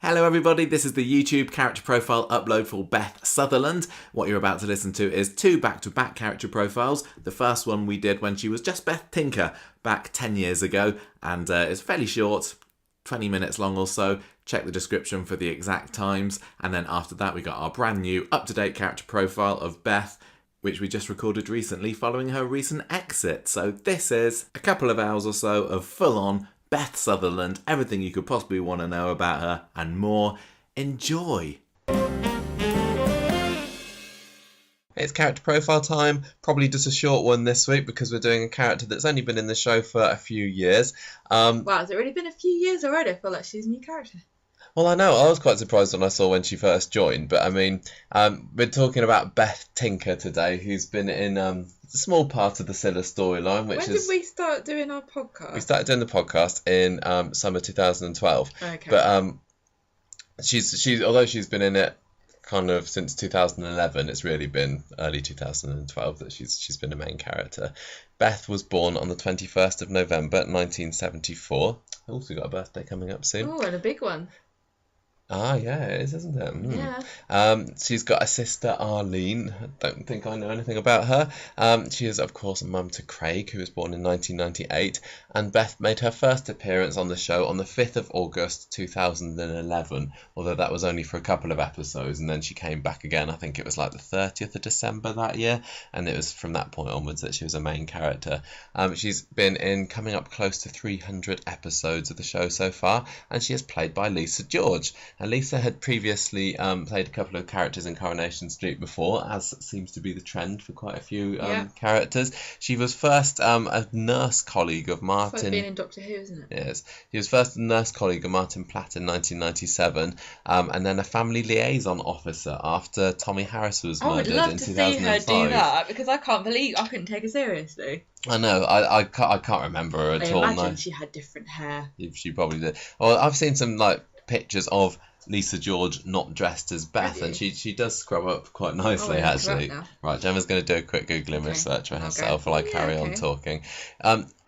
Hello everybody, this is the YouTube character profile upload for Beth Sutherland. What you're about to listen to is 2 back-to-back character profiles. The first one we did when she was just Beth Tinker back 10 years ago, and it's fairly short, 20 minutes long or so. Check the description for the exact times. And then after that we got our brand new up-to-date character profile of Beth, which we just recorded recently following her recent exit. So this is a couple of hours or so of full-on Beth Sutherland, everything you could possibly want to know about her and more. Enjoy! It's character profile time, probably just a short one this week because we're doing a character that's only been in the show for a few years. Wow, has it already been a few years already? I feel like she's a new character. Well, I know, I was quite surprised when I saw when she first joined, but I mean, we're talking about Beth Tinker today, who's been in a small part of the Scylla storyline, which When did we start doing our podcast? We started doing the podcast in summer 2012. Okay. But she's although she's been in it kind of since 2011, it's really been early 2012 that she's been a main character. Beth was born on the 21st of November 1974. Also got a birthday coming up soon. Oh, and a big one. Ah, yeah, it is, isn't it? Yeah. She's got a sister, Arlene. I don't think I know anything about her. She is, of course, mum to Craig, who was born in 1998. And Beth made her first appearance on the show on the 5th of August 2011, although that was only for a couple of episodes. And then she came back again, I think it was like the 30th of December that year. And it was from that point onwards that she was a main character. She's been in coming up close to 300 episodes of the show so far. And she is played by Lisa George. And Lisa had previously played a couple of characters in Coronation Street before, as seems to be the trend for quite a few characters. She was first a nurse colleague of Martin. It's like being in Doctor Who, isn't it? Yes. She was first a nurse colleague of Martin Platt in 1997, and then a family liaison officer after Tommy Harris was murdered in 2005. I would love to see her do that, because I can't believe I couldn't take her seriously. I know, I can't remember her at all. I imagine she had different hair. She probably did. Well, I've seen some pictures of Lisa George not dressed as Beth, and she does scrub up quite nicely, actually. Right, Gemma's going to do a quick Google image search for herself while I carry on talking.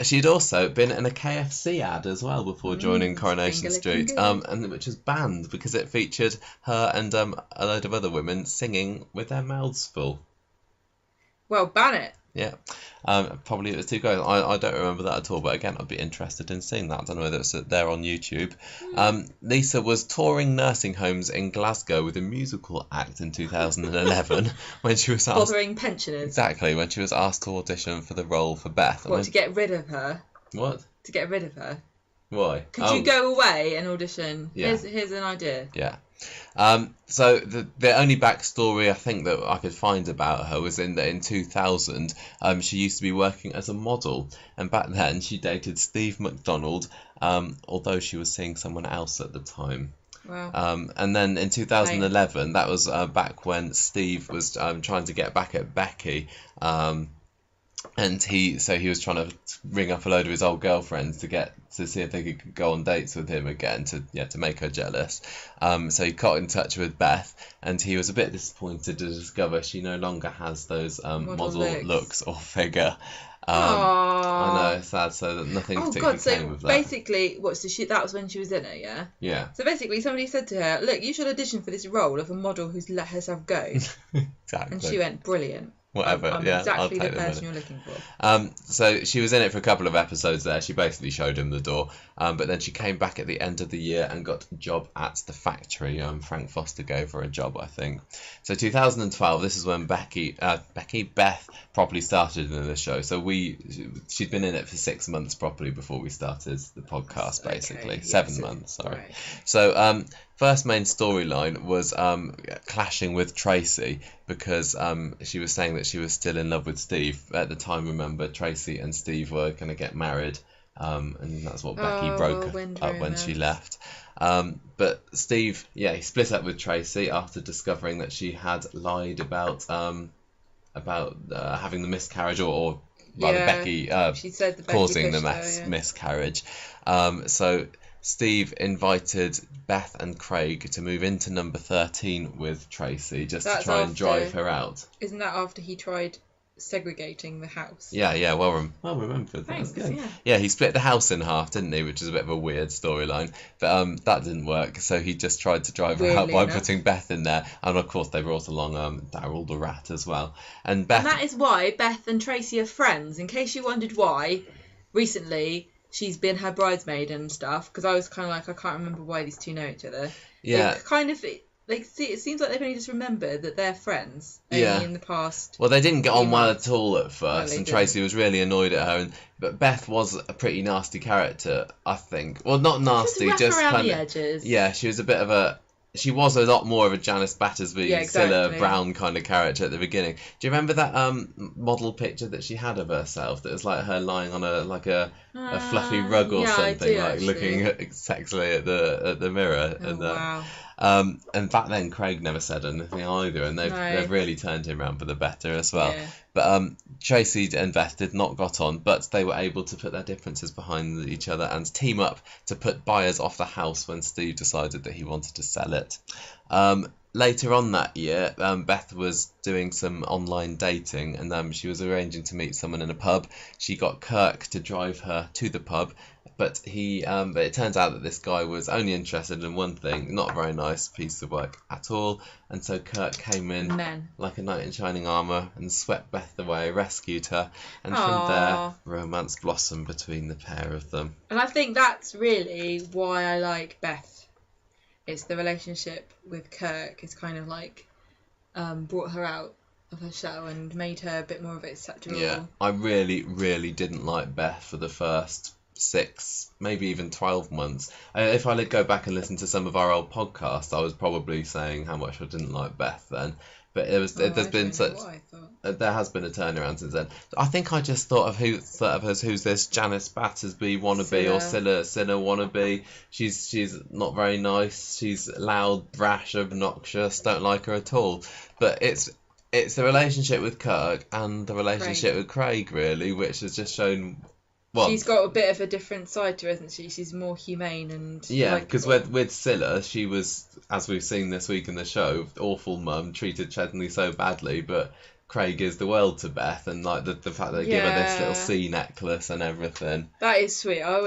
She'd also been in a KFC ad as well before joining Coronation Street, and which was banned because it featured her and a load of other women singing with their mouths full. Well, ban it. Yeah, probably it was 2 guys. I don't remember that at all, but again, I'd be interested in seeing that. I don't know whether it's there on YouTube. Lisa was touring nursing homes in Glasgow with a musical act in 2011 when she was asked... Bothering pensioners. Exactly, when she was asked to audition for the role for Beth. What, to get rid of her? What? To get rid of her. Why? Could you go away and audition? Yeah. Here's an idea. Yeah. So the only backstory I think that I could find about her was in 2000 she used to be working as a model, and back then she dated Steve McDonald, although she was seeing someone else at the time. Wow. And then in 2011, that was back when Steve was trying to get back at Becky. And he was trying to ring up a load of his old girlfriends to see if they could go on dates with him again to make her jealous. So he got in touch with Beth, and he was a bit disappointed to discover she no longer has those model looks or figure. I know, it's sad. So that nothing particularly came of that. Basically, that was when she was in it, yeah? Yeah. So basically, somebody said to her, "Look, you should audition for this role of a model who's let herself go." Exactly. And she went, "Brilliant. Whatever, I'm exactly the person you're looking for." So she was in it for a couple of episodes there. She basically showed him the door. But then she came back at the end of the year and got a job at the factory. Frank Foster gave her a job, I think. So 2012, this is when Beth properly started in the show. So she'd been in it for 6 months properly before we started the podcast, basically. Okay, 7 months, sorry. Right. So first main storyline was clashing with Tracy, because she was saying that she was still in love with Steve. At the time, remember, Tracy and Steve were going to get married, and that's what Becky broke up when she left. But Steve, he split up with Tracy after discovering that she had lied about having the miscarriage, or rather Becky she said that causing the Becky miscarriage. So Steve invited Beth and Craig to move into number 13 with Tracy, just to try and drive her out. Isn't that after he tried segregating the house. Yeah, well remembered. Thanks, That's good. yeah. Yeah, he split the house in half, didn't he? Which is a bit of a weird storyline. But that didn't work, so he just tried to drive her out Weirdly by enough. putting Beth in there. And of course, they brought along Daryl the rat as well. And Beth. And that is why Beth and Tracy are friends. In case you wondered why, recently she's been her bridesmaid and stuff. Because I was kind of like, I can't remember why these two know each other. Yeah. It kind of, like, see, it seems like they've only just remembered that they're friends. Yeah. Only in the past. Well, they didn't get on well months. at all at No, first, they and didn't. Tracy was really annoyed at her. But Beth was a pretty nasty character, I think. Well, not nasty, Just rough just around kind the of. edges. Yeah, she was a bit of a. She was a lot more of a Janice Battersby, Yeah, exactly. Cilla Brown kind of character at the beginning. Do you remember that model picture that she had of herself? That was like her lying on a fluffy rug or yeah, I something, do, like actually. looking sexily at the mirror. Oh, and wow. and back then Craig never said anything either, and they've really turned him around for the better as well. Yeah. But Tracy and Beth did not got on, but they were able to put their differences behind each other and team up to put buyers off the house when Steve decided that he wanted to sell it. Later on that year, Beth was doing some online dating, and she was arranging to meet someone in a pub. She got Kirk to drive her to the pub, but it turns out that this guy was only interested in one thing, not a very nice piece of work at all, and so Kirk came in like a knight in shining armour and swept Beth away, rescued her, and from there, romance blossomed between the pair of them. And I think that's really why I like Beth. It's the relationship with Kirk is kind of like brought her out of her shell and made her a bit more of a acceptable. Yeah, I really, really didn't like Beth for the first 6, maybe even 12 months. If I go back and listen to some of our old podcasts, I was probably saying how much I didn't like Beth then. But there has been a turnaround since then. I think I just thought of who's this Janice Battersby wannabe or Cilla wannabe. She's not very nice. She's loud, brash, obnoxious. Don't like her at all. But it's the relationship with Kirk and the relationship with Craig really, which has just shown. Well, she's got a bit of a different side to her, isn't she? She's more humane and because with Cilla, she was, as we've seen this week in the show, awful mum, treated Chedney so badly, but Craig is the world to Beth, and like the fact they give her this little sea necklace and everything. That is sweet. I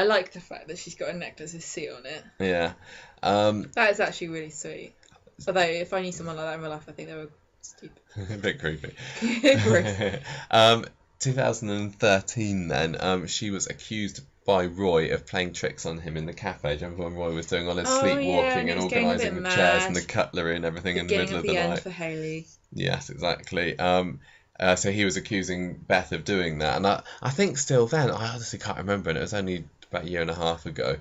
like the fact that she's got a necklace with sea on it. Yeah. That is actually really sweet. Although if I knew someone like that in real life, I think they were stupid. A bit creepy. Gross. 2013 then, she was accused by Roy of playing tricks on him in the cafe. Do you remember when Roy was doing all his sleepwalking and organising the chairs and the cutlery and everything in the middle of the night? For Hayley. Yes, exactly. So he was accusing Beth of doing that, and I think still then, I honestly can't remember, and it was only about a year and a half ago,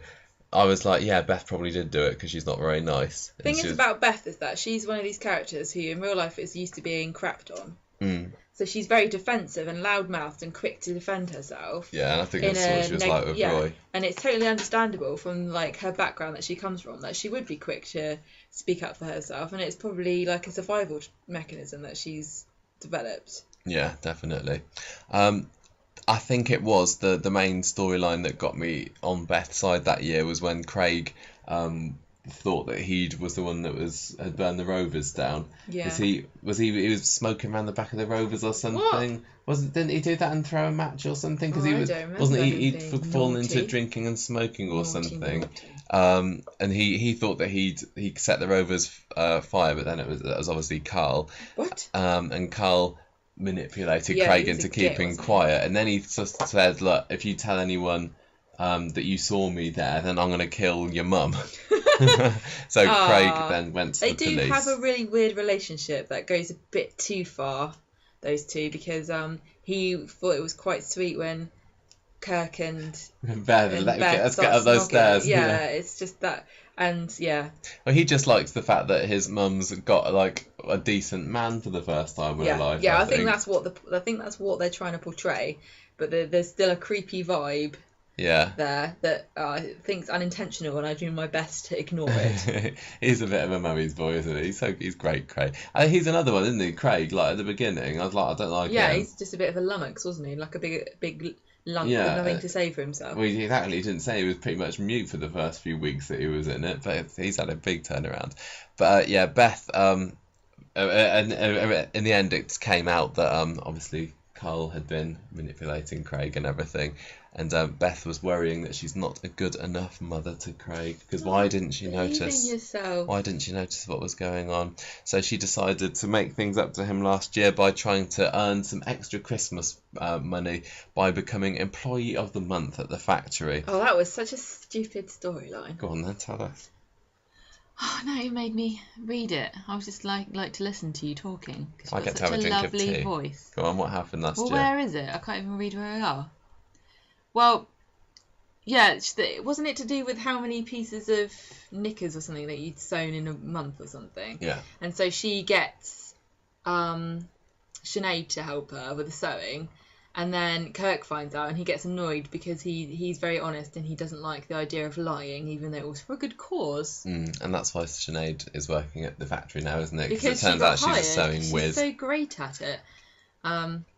I was like, yeah, Beth probably did do it because she's not very nice. The thing is about Beth is that she's one of these characters who in real life is used to being crapped on. So she's very defensive and loudmouthed and quick to defend herself. Yeah, and I think that's what she was like with Roy. And it's totally understandable from like her background that she comes from, that she would be quick to speak up for herself, and it's probably like a survival mechanism that she's developed. Yeah, definitely. I think it was the main storyline that got me on Beth's side that year was when Craig thought that he was the one that had burned the Rovers down. Yeah. He was smoking around the back of the Rovers or something? What? Didn't he do that and throw a match or something? Because he'd fallen into drinking and smoking or something. And he thought that he set the Rovers fire, but then it was obviously Carl. What? And Carl manipulated Craig into keeping quiet, and then he just said, look, if you tell anyone that you saw me there, then I'm going to kill your mum. So Craig then went to the police. They do have a really weird relationship that goes a bit too far, those two, because he thought it was quite sweet when Kirk and Beth let's get up those stairs. Yeah, it's just that. And yeah. Well, he just likes the fact that his mum's got like a decent man for the first time in her life. Yeah, I think that's what they're trying to portray, but there's still a creepy vibe. Yeah. There that I think's unintentional, and I do my best to ignore it. He's a bit of a mummy's boy, isn't he? He's great, Craig. He's another one, isn't he? Craig, like at the beginning, I was like, I don't like him. Yeah, he's just a bit of a lummox, wasn't he? Like a big lump with nothing to say for himself. Well, exactly. He didn't say he was pretty much mute for the first few weeks that he was in it, but he's had a big turnaround. But Beth and in the end, it came out that obviously Carl had been manipulating Craig and everything, and Beth was worrying that she's not a good enough mother to Craig, because why didn't she notice? Yourself. Why didn't she notice what was going on? So she decided to make things up to him last year by trying to earn some extra Christmas money by becoming Employee of the Month at the factory. Oh, that was such a stupid storyline. Go on then, tell us. Oh no, you made me read it. I was just like to listen to you talking. I get to have a drink of tea. Lovely voice. Go on, what happened last year? Well, where is it? I can't even read where we are. Well, yeah, wasn't it to do with how many pieces of knickers or something that you'd sewn in a month or something? Yeah. And so she gets Sinead to help her with the sewing, and then Kirk finds out and he gets annoyed because he's very honest and he doesn't like the idea of lying, even though it was for a good cause. And that's why Sinead is working at the factory now, isn't it? Because it turns out hired. she's a sewing whiz. She's so great at it.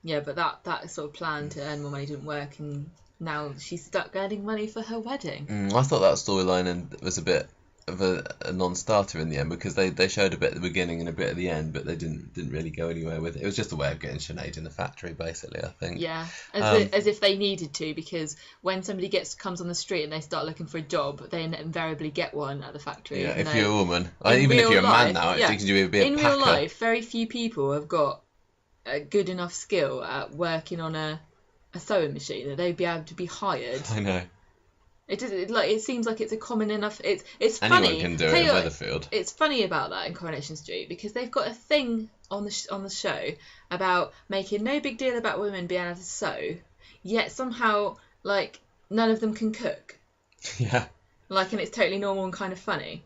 Yeah, but that sort of plan to earn more money didn't work, and now she's stuck earning money for her wedding. I thought that storyline was a bit of a non-starter in the end, because they showed a bit at the beginning and a bit at the end, but they didn't really go anywhere with it. It was just a way of getting Sinead in the factory, basically, I think. Yeah, as if they needed to, because when somebody comes on the street and they start looking for a job, they invariably get one at the factory. Yeah, if you're a woman, in even if real you're a man life, now, yeah, you can be a in packer. real life, very few people have got a good enough skill at working on a sewing machine that they'd be able to be hired. I know. It seems like it's a common enough. It's Anyone funny. can do it in Weatherfield. It's funny about that in Coronation Street, because they've got a thing on the show about making no big deal about women being able to sew, yet somehow none of them can cook. Yeah. And it's totally normal and kind of funny.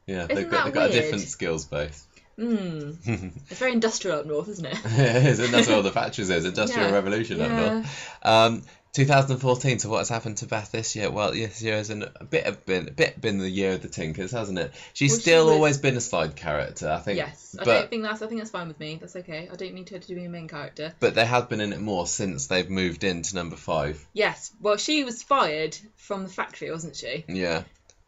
Yeah, Isn't they've got a weird? different skills base. It's very industrial up north, isn't it? It is, and that's what all the factories is. Industrial Revolution up north. 2014. So what has happened to Beth this year? Well, this year has been been the year of the Tinkers, hasn't it? She's always been a side character, I think. Yes, I think that's fine with me. That's okay. I don't need her to be a main character. But they have been in it more since they've moved into number 5. Yes. Well, she was fired from the factory, wasn't she? Yeah.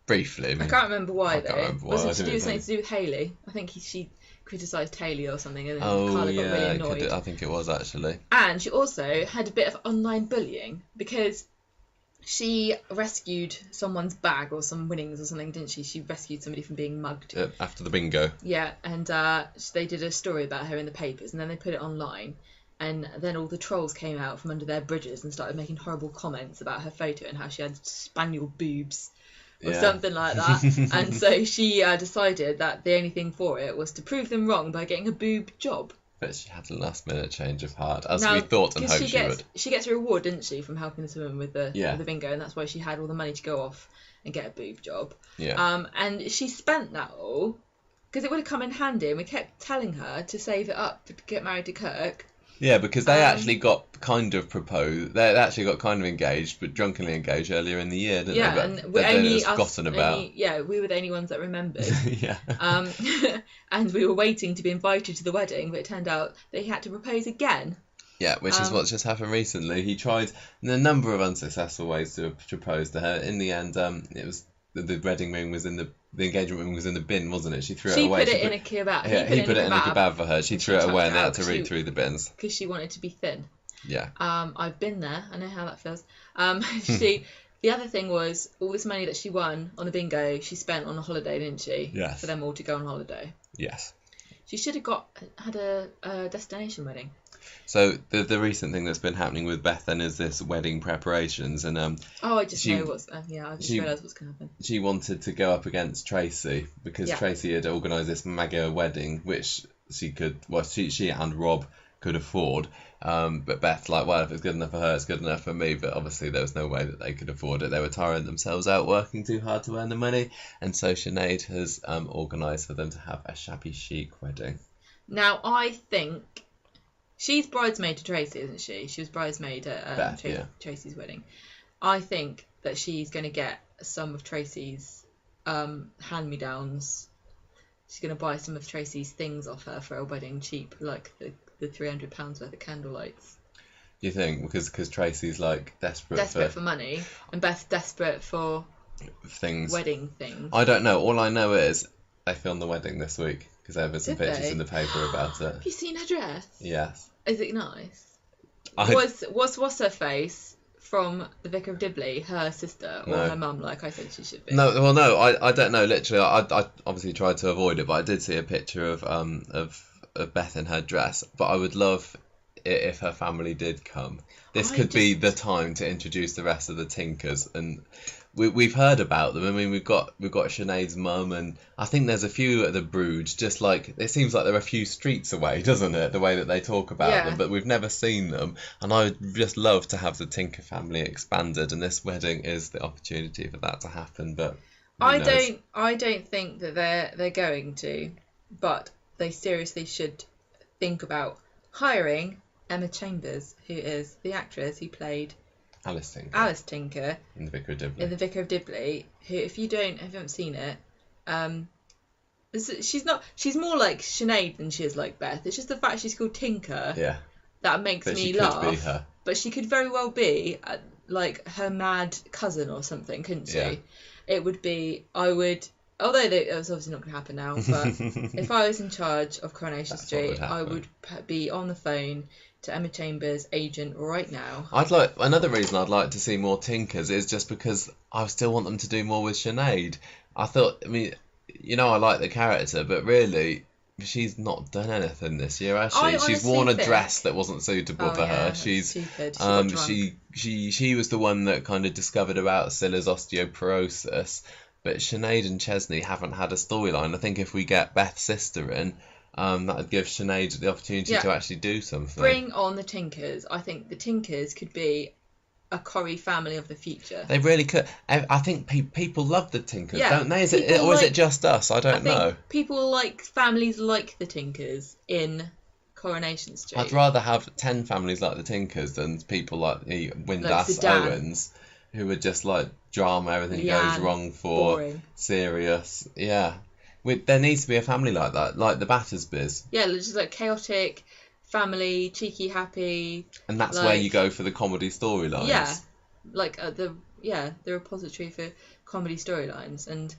Briefly. I can't remember why though. Remember why. Was it to do something to do with Hayley? I think she criticised Hayley or something, and then Oh Carla got really yeah, annoyed. I think it was actually. And she also had a bit of online bullying, because she rescued someone's bag or some winnings or something, didn't she? She rescued somebody from being mugged. After the bingo. Yeah, and they did a story about her in the papers, and then they put it online. And then all the trolls came out from under their bridges and started making horrible comments about her photo and how she had spaniel boobs or something like that. And so she decided that the only thing for it was to prove them wrong by getting a boob job. But she had a last minute change of heart, as we thought and hoped she would. She gets a reward, didn't she, from helping this woman with the bingo, and that's why she had all the money to go off and get a boob job. Yeah. And she spent that all, because it would have come in handy, and we kept telling her to save it up to get married to Kirk. Yeah, because they actually got kind of proposed. They actually got kind of engaged, but drunkenly engaged earlier in the year, didn't they? Yeah, but and we forgotten about. We were the only ones that remembered. Yeah. And we were waiting to be invited to the wedding, but it turned out that he had to propose again. Yeah, which is what's just happened recently. He tried a number of unsuccessful ways to propose to her. In the end, it was the wedding ring was in the engagement ring was in the bin, wasn't it? She threw it away. She put it in a kebab. Yeah, he put it in a kebab for her. She threw it away and they had to read through the bins. Because she wanted to be thin. Yeah. I've been there. I know how that feels. The other thing was, all this money that she won on the bingo, she spent on a holiday, didn't she? Yes. For them all to go on holiday. Yes. She should have had a destination wedding. So the recent thing that's been happening with Beth then is this wedding preparations, and I just realised what's going to happen. She wanted to go up against Tracy because Tracy had organised this mega wedding, which she and Rob could afford. But Beth, if it's good enough for her, it's good enough for me. But obviously there was no way that they could afford it. They were tiring themselves out working too hard to earn the money, and so Sinead has organised for them to have a shabby chic wedding. Now I think she's bridesmaid to Tracy, isn't she? She was bridesmaid at Beth, Tracy's wedding. I think that she's going to get some of Tracy's hand-me-downs. She's going to buy some of Tracy's things off her for a wedding cheap, like the £300 worth of candle lights. You think? Because Tracy's desperate for money, and Beth's desperate for things, wedding things. I don't know. All I know is they filmed the wedding this week, because there were some Did pictures they? in the paper about it. Have you seen her dress? Yes. Is it nice? I- Was what's her face from the Vicar of Dibley her sister or No. her mum, like I said she should be? No, well, no, I don't know. Literally, I obviously tried to avoid it, but I did see a picture of Beth in her dress. But I would love it if her family did come. This could be the time to introduce the rest of the Tinkers, and we've heard about them. I mean, we've got Sinead's mum, and I think there's a few at the Brood. Just like it seems like they're a few streets away, doesn't it? The way that they talk about them, but we've never seen them. And I would just love to have the Tinker family expanded, and this wedding is the opportunity for that to happen. But I don't think that they're going to, but they seriously should think about hiring Emma Chambers, who is the actress who played Alice Tinker in the Vicar of Dibley. Who, if you haven't seen it, she's more like Sinead than she is like Beth. It's just the fact she's called Tinker that makes me laugh. Could be her. But she could very well be like her mad cousin or something, couldn't she? Yeah. It would be. Although it was obviously not going to happen now, but if I was in charge of Coronation Street, I would be on the phone to Emma Chambers' agent right now. Another reason I'd like to see more Tinkers is just because I still want them to do more with Sinead. I like the character, but really, she's not done anything this year, has she? She's worn a dress that wasn't suitable for her. She's stupid. She was the one that kind of discovered about Scylla's osteoporosis. But Sinead and Chesney haven't had a storyline. I think if we get Beth's sister in, that would give Sinead the opportunity to actually do something. Bring on the Tinkers. I think the Tinkers could be a Corrie family of the future. They really could. I think people love the Tinkers, don't they? Is it just us? I don't know. People like families like the Tinkers in Coronation Street. I'd rather have 10 families like the Tinkers than people like the Windass Owens, who are just like drama, everything goes wrong for, boring. Serious. Yeah. There needs to be a family like that, like the Battersbys. Yeah, just like chaotic, family, cheeky, happy. And that's where you go for the comedy storylines. Yeah, like the repository for comedy storylines, and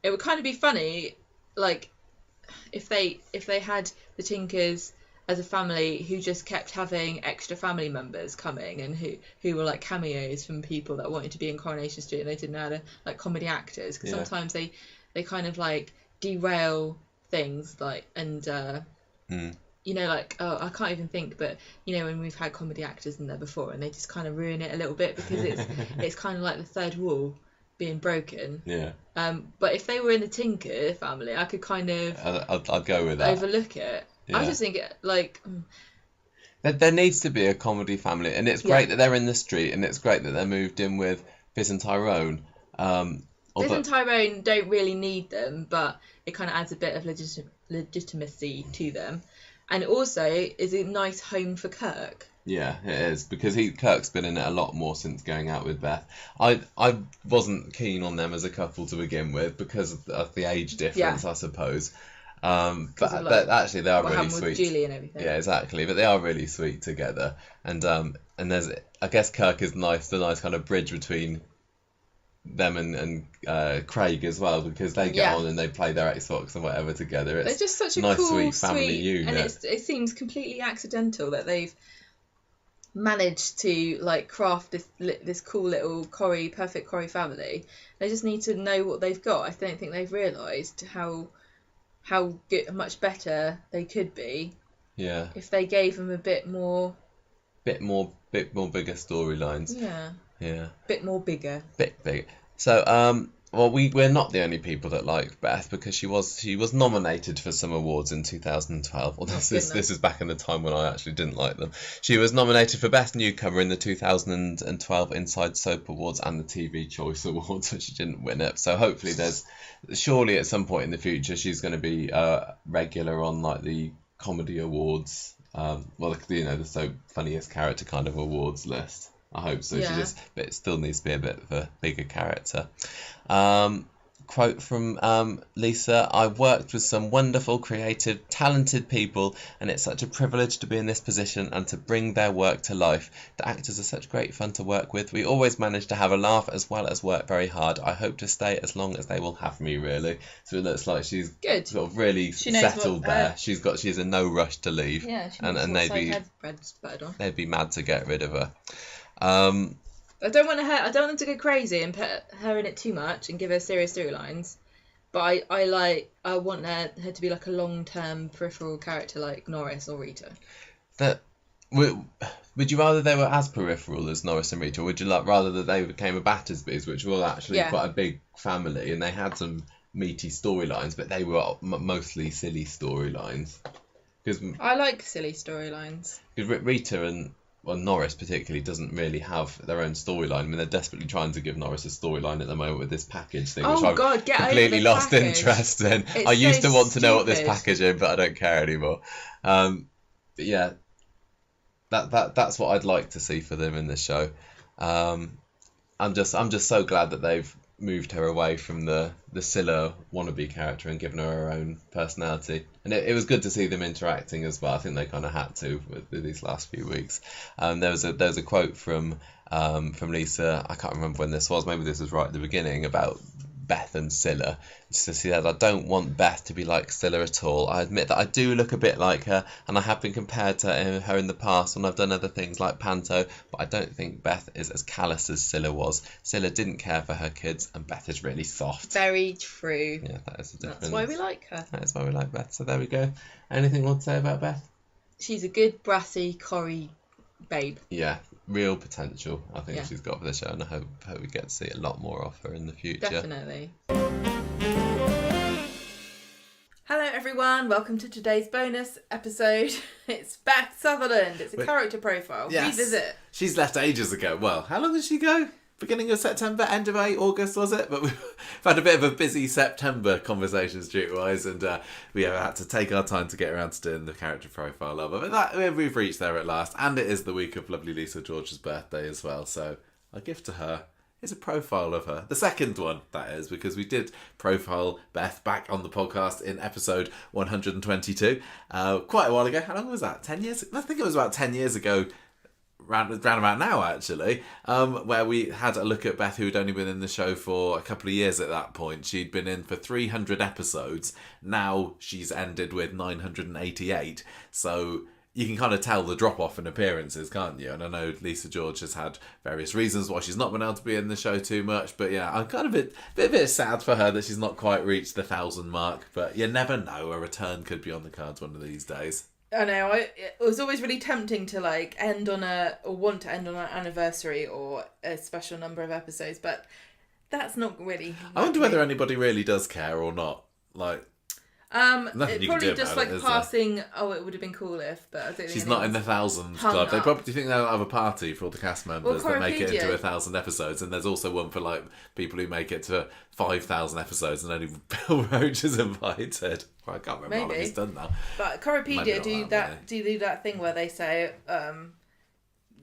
it would kind of be funny, like if they had the Tinkers as a family who just kept having extra family members coming and who were like cameos from people that wanted to be in Coronation Street and they didn't know how to, like comedy actors, because sometimes they kind of like derail things, like, and like, I can't even think, but when we've had comedy actors in there before and they just kind of ruin it a little bit because it's kind of like the third wall being broken. Yeah. But if they were in the Tinker family, I could kind of I'd go with that. Overlook it. Yeah. I just think there needs to be a comedy family, and it's great that they're in the street, and it's great that they're moved in with Fizz and Tyrone. Fizz and Tyrone don't really need them, but it kind of adds a bit of legitimacy to them, and also is a nice home for Kirk. Yeah, it is, because Kirk's been in it a lot more since going out with Beth. I wasn't keen on them as a couple to begin with because of the age difference, I suppose. But actually they are really sweet. With Julie and everything. Yeah, exactly. But they are really sweet together, and there's, I guess Kirk is the nice kind of bridge between them and Craig as well, because they get on and they play their Xbox and whatever together. It's they're just such a nice, cool, sweet family unit, and it seems completely accidental that they've managed to like craft this cool little perfect Corrie family. They just need to know what they've got. I don't think they've realised how good, much better they could be. Yeah. If they gave them a bit more bigger storylines. Yeah. Yeah. Bit bigger. So we're not the only people that like Beth, because she was nominated for some awards in 2012. Well, this is back in the time when I actually didn't like them. She was nominated for Best Newcomer in the 2012 Inside Soap Awards and the TV Choice Awards, but she didn't win it. So hopefully surely at some point in the future she's going to be regular on like the comedy awards, the Soap Funniest Character kind of awards list. I hope so. Yeah. But it still needs to be a bit of a bigger character. quote from Lisa: "I worked with some wonderful, creative, talented people, and it's such a privilege to be in this position and to bring their work to life. The actors are such great fun to work with. We always manage to have a laugh as well as work very hard. I hope to stay as long as they will have me, really." So it looks like she's good. Sort of really settled there. She's in no rush to leave. Yeah, she and they'd be mad to get rid of her. I don't want them to go crazy and put her in it too much and give her serious storylines. But I want her to be like a long-term peripheral character like Norris or Rita. Would you rather they were as peripheral as Norris and Rita, or would you rather that they became a Battersbys, which were actually quite a big family and they had some meaty storylines, but they were mostly silly storylines? I like silly storylines. Because Rita and Norris particularly doesn't really have their own storyline. I mean, they're desperately trying to give Norris a storyline at the moment with this package thing, which I've completely lost interest in. I used to want to know what this package is, but I don't care anymore. But yeah, that's what I'd like to see for them in this show. I'm just so glad that they've moved her away from the Scylla wannabe character and given her own personality. And it was good to see them interacting as well. I think they kind of had to with these last few weeks. There was a quote from Lisa, I can't remember when this was, maybe this was right at the beginning, about Beth and Scylla. She said, "I don't want Beth to be like Scylla at all. I admit that I do look a bit like her, and I have been compared to her in the past when I've done other things like Panto, but I don't think Beth is as callous as Scylla was. Scylla didn't care for her kids, and Beth is really soft." Very true. Yeah, that is the difference. That's why we like her. That is why we like Beth. So there we go. Anything more to say about Beth? She's a good, brassy, Corrie babe. Yeah, real potential I think she's got for the show, and I hope we get to see a lot more of her in the future. Definitely. Hello everyone, welcome to today's bonus episode. It's Beth Sutherland. It's a character profile. Yes. Revisit. She's left ages ago. Well, how long did she go? Beginning of September, end of August, was it? But we've had a bit of a busy September conversation streetwise, and we have had to take our time to get around to doing the character profile of her. But we've reached there at last, and it is the week of lovely Lisa George's birthday as well, so our gift to her is a profile of her. The second one, that is, because we did profile Beth back on the podcast in episode 122, quite a while ago. How long was that? 10 years? I think it was about 10 years ago, round about now actually, where we had a look at Beth, who had only been in the show for a couple of years at that point. She'd been in for 300 episodes. Now she's ended with 988. So you can kind of tell the drop-off in appearances, can't you? And I know Lisa George has had various reasons why she's not been able to be in the show too much. But yeah, I'm kind of a bit sad for her that she's not quite reached the 1,000 mark. But you never know, a return could be on the cards one of these days. I know, it was always really tempting to want to end on an anniversary or a special number of episodes, but that's not really. I wonder whether anybody really does care or not. Like, it probably just like passing. Oh, it would have been cool if, but I don't think she's not in the 1,000 club. They probably think they'll have a party for all the cast members that make it into 1,000 episodes, and there's also one for like people who make it to 5,000 episodes, and only Bill Roach is invited. Well, I can't remember how long he's done now. But Corripedia do that thing where they say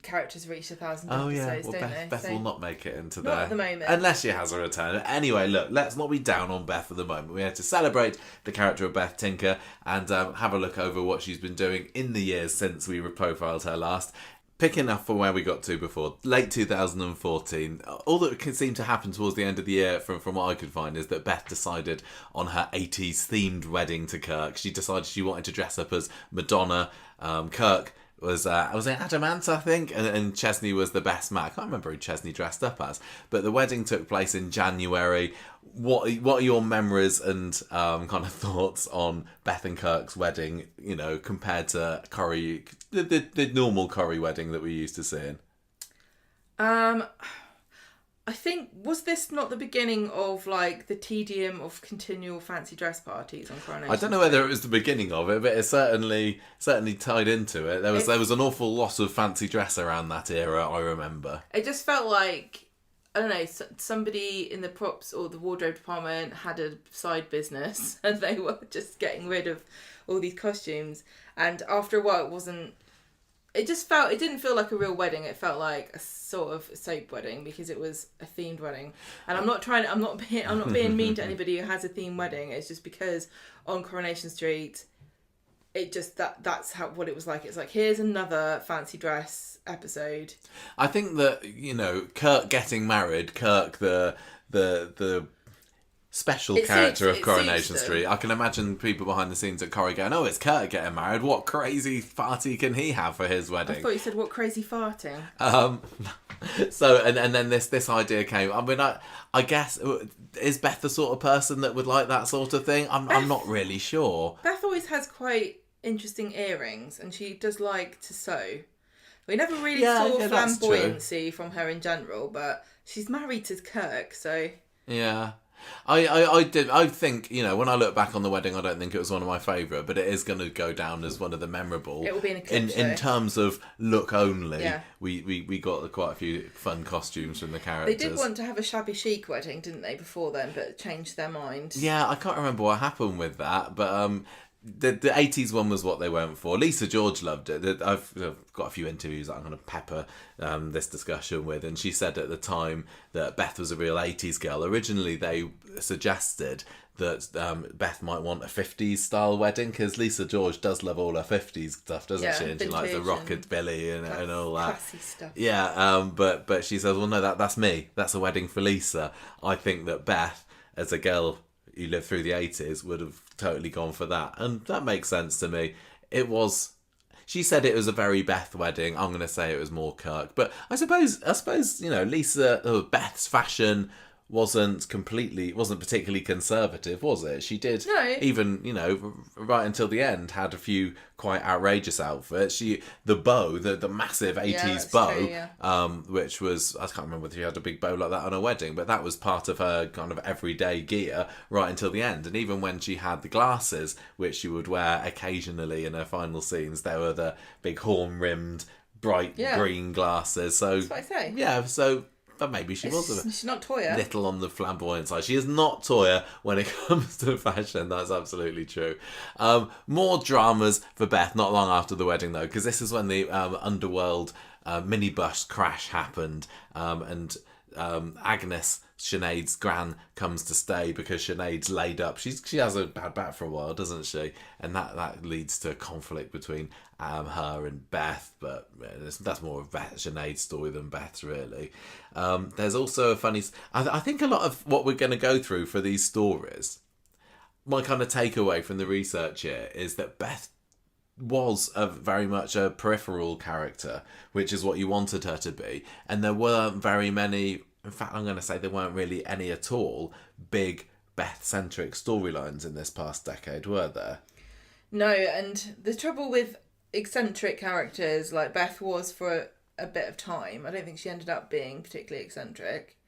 characters reach 1,000 episodes, don't they? Beth will not make it into there. Not at the moment. Unless she has a return. Anyway, look, let's not be down on Beth at the moment. We're here to celebrate the character of Beth Tinker and have a look over what she's been doing in the years since we profiled her last. Picking up from where we got to before, late 2014, all that can seem to happen towards the end of the year, from what I could find, is that Beth decided on her 80s themed wedding to Kirk. She decided she wanted to dress up as Madonna. Kirk was it Adamant, I think, and Chesney was the best man. I can't remember who Chesney dressed up as, but the wedding took place in January. What are your memories and kind of thoughts on Beth and Kirk's wedding, you know, compared to Corrie, the normal Corrie wedding that we used to seeing? I think, was this not the beginning of like the tedium of continual fancy dress parties on Coronation? I don't know whether it was the beginning of it, but it certainly tied into it. There was an awful lot of fancy dress around that era, I remember. It just felt like, I don't know, somebody in the props or the wardrobe department had a side business and they were just getting rid of all these costumes. And after a while, it wasn't it didn't feel like a real wedding. It felt like a sort of soap wedding because it was a themed wedding. And I'm not being mean to anybody who has a themed wedding. It's just because on Coronation Street, it just that's what it was like. It's like, here's another fancy dress episode. I think that, you know, Kirk getting married, Kirk the special character of Coronation Street. I can imagine people behind the scenes at Corrie going, "Oh, it's Kirk getting married. What crazy party can he have for his wedding?" I thought you said, "What crazy farting." So and then this idea came. I mean, I guess, is Beth the sort of person that would like that sort of thing? I'm not really sure. Beth always has quite interesting earrings, and she does like to sew. We never really saw flamboyancy from her in general, but she's married to Kirk, so yeah. I think, you know, when I look back on the wedding, I don't think it was one of my favourite, but it is going to go down as one of the memorable. It will be in a clip show. In terms of look only. Yeah. We got quite a few fun costumes from the characters. They did want to have a shabby chic wedding, didn't they, before then, but changed their mind. Yeah, I can't remember what happened with that, but the 80s one was what they went for. Lisa George loved it. I've got a few interviews that I'm going to pepper this discussion with, and she said at the time that Beth was a real 80s girl. Originally, they suggested that Beth might want a 50s style wedding, because Lisa George does love all her 50s stuff, doesn't she? And she likes the rockabilly and all that. Classy stuff. Yeah, but she says, well, no, that's me. That's a wedding for Lisa. I think that Beth, as a girl who lived through the 80s, would have totally gone for that, and that makes sense to me. She said it was a very Beth wedding. I'm going to say it was more Kirk, but I suppose you know, Beth's fashion wasn't particularly conservative, was it? She did, even, you know, right until the end, had a few quite outrageous outfits. The bow, the massive 80s bow, true, yeah. Which was, I can't remember whether she had a big bow like that on her wedding, but that was part of her kind of everyday gear right until the end. And even when she had the glasses, which she would wear occasionally in her final scenes, there were the big horn-rimmed, bright green glasses. So that's what I say. Yeah, so... But maybe she's not Toya. Little on the flamboyant side. She is not Toya when it comes to fashion. That's absolutely true. More dramas for Beth not long after the wedding, though, because this is when the Underworld minibus crash happened, and Agnes, Sinead's gran, comes to stay because Sinead's laid up. She has a bad back for a while, doesn't she? And that leads to conflict between her and Beth, but that's more of Sinead's story than Beth's, really. There's also a funny... I think a lot of what we're going to go through for these stories, my kind of takeaway from the research here is that Beth was very much a peripheral character, which is what you wanted her to be, and there weren't very many... In fact, I'm going to say there weren't really any at all big Beth-centric storylines in this past decade, were there? No, and the trouble with eccentric characters like Beth was for a bit of time, I don't think she ended up being particularly eccentric,